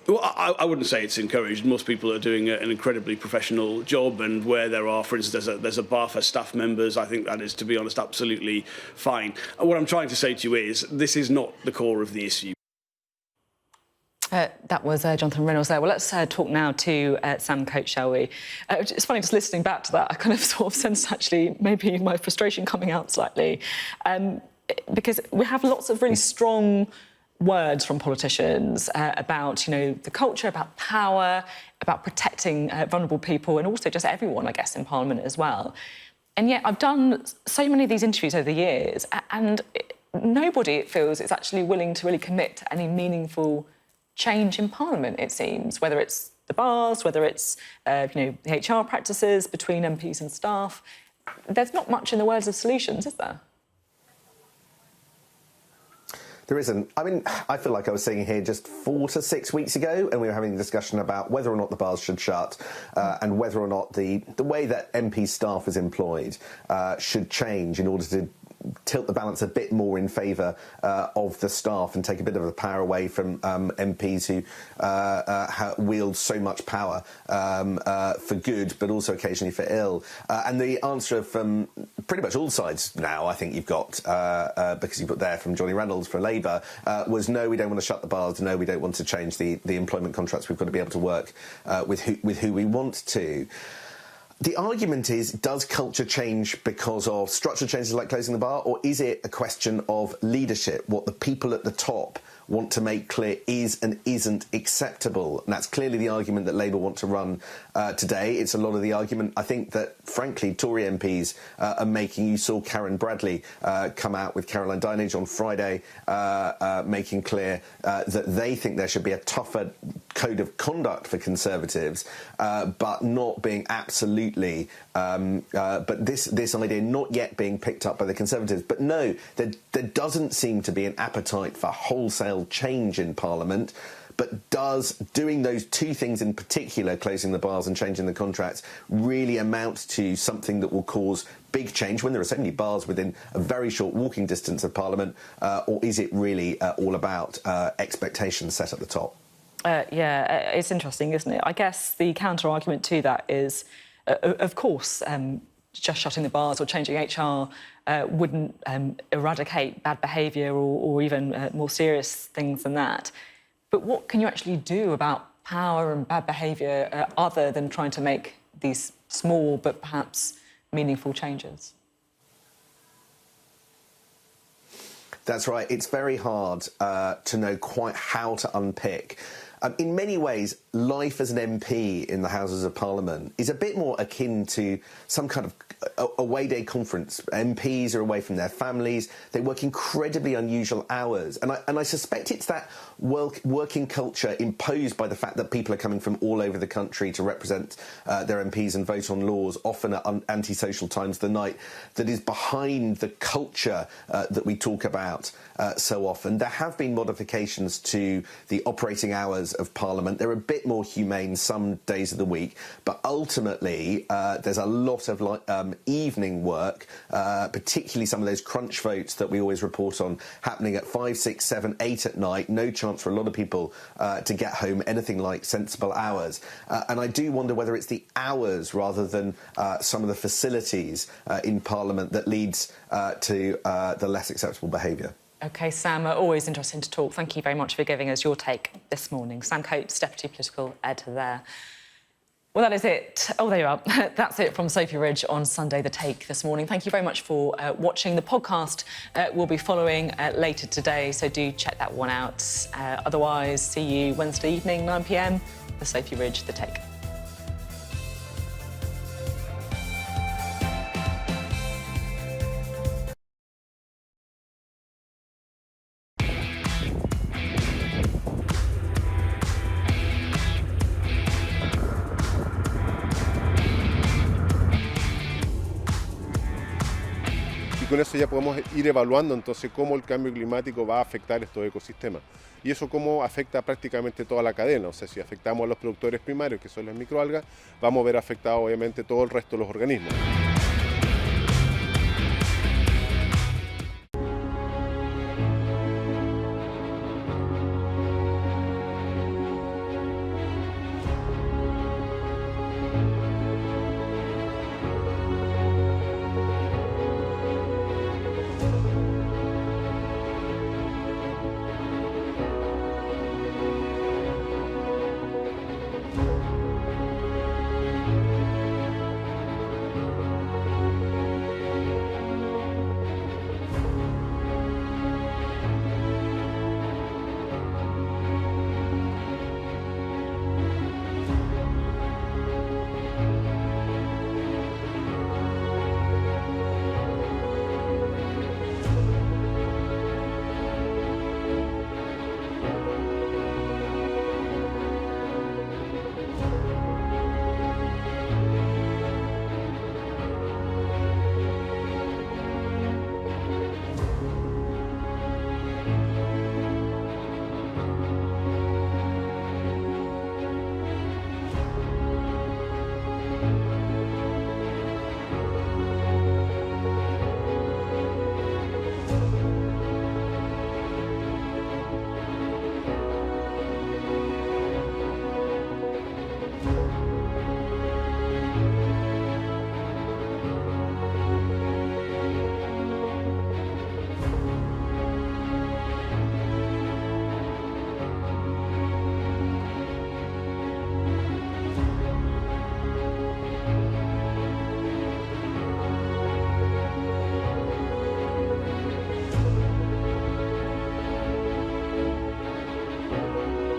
Well, I wouldn't say it's encouraged. Most people are doing an incredibly professional job, and where there are, for instance, there's a bar for staff members, I think that is, to be honest, absolutely fine. And what I'm trying to say to you is this is not the core of the issue. That was Jonathan Reynolds there. Well, let's talk now to Sam Coates, shall we? It's funny, just listening back to that, I kind of sort of sensed actually maybe my frustration coming out slightly, because we have lots of really strong words from politicians about, the culture, about power, about protecting vulnerable people, and also just everyone, I guess, in Parliament as well. And yet I've done so many of these interviews over the years, and nobody, it feels, is actually willing to really commit to any meaningful change in Parliament, it seems, whether it's the bars, whether it's the HR practices between MPs and staff. There's not much in the words of solutions, is there? There isn't. I mean, I feel like I was sitting here just 4 to 6 weeks ago and we were having a discussion about whether or not the bars should shut and whether or not the way that MP staff is employed should change in order to tilt the balance a bit more in favour of the staff and take a bit of the power away from MPs who wield so much power for good, but also occasionally for ill. And the answer from pretty much all sides now, I think you've got, because you put there from Jonathan Reynolds for Labour, was no, we don't want to shut the bars, no, we don't want to change the employment contracts, we've got to be able to work with who we want to. The argument is, does culture change because of structural changes like closing the bar, or is it a question of leadership, what the people at the top want to make clear is and isn't acceptable? And that's clearly the argument that Labour want to run today. It's a lot of the argument, I think, that, frankly, Tory MPs are making. You saw Karen Bradley come out with Caroline Dinenage on Friday, making clear that they think there should be a tougher code of conduct for Conservatives, but not being absolutely, but this idea not yet being picked up by the Conservatives. But no, there doesn't seem to be an appetite for wholesale change in Parliament. But does doing those two things in particular, closing the bars and changing the contracts, really amount to something that will cause big change when there are so many bars within a very short walking distance of Parliament, or is it really all about expectations set at the top? Yeah, it's interesting, isn't it? I guess the counter-argument to that is, of course, just shutting the bars or changing HR wouldn't eradicate bad behaviour or even more serious things than that. But what can you actually do about power and bad behaviour other than trying to make these small but perhaps meaningful changes? That's right. It's very hard to know quite how to unpick. In many ways, life as an MP in the Houses of Parliament is a bit more akin to some kind of away day conference. MPs are away from their families. They work incredibly unusual hours. And I suspect it's that working culture imposed by the fact that people are coming from all over the country to represent their MPs and vote on laws, often at antisocial times of the night, that is behind the culture that we talk about so often. There have been modifications to the operating hours of Parliament. They're a bit more humane some days of the week, but ultimately there's a lot of evening work, particularly some of those crunch votes that we always report on happening at 5, 6, 7, 8 at night. No chance for a lot of people to get home anything like sensible hours. And I do wonder whether it's the hours rather than some of the facilities in Parliament that leads to the less acceptable behaviour. OK, Sam, always interesting to talk. Thank you very much for giving us your take this morning. Sam Coates, Deputy Political Editor there. Well, that is it. Oh, there you are. That's it from Sophy Ridge on Sunday The Take this morning. Thank you very much for watching. The podcast will be following later today, so do check that one out. Otherwise, see you Wednesday evening, 9 p.m, for Sophy Ridge The Take. Con eso ya podemos ir evaluando entonces cómo el cambio climático va a afectar estos ecosistemas y eso cómo afecta prácticamente toda la cadena. O sea, si afectamos a los productores primarios, que son las microalgas, vamos a ver afectado obviamente todo el resto de los organismos.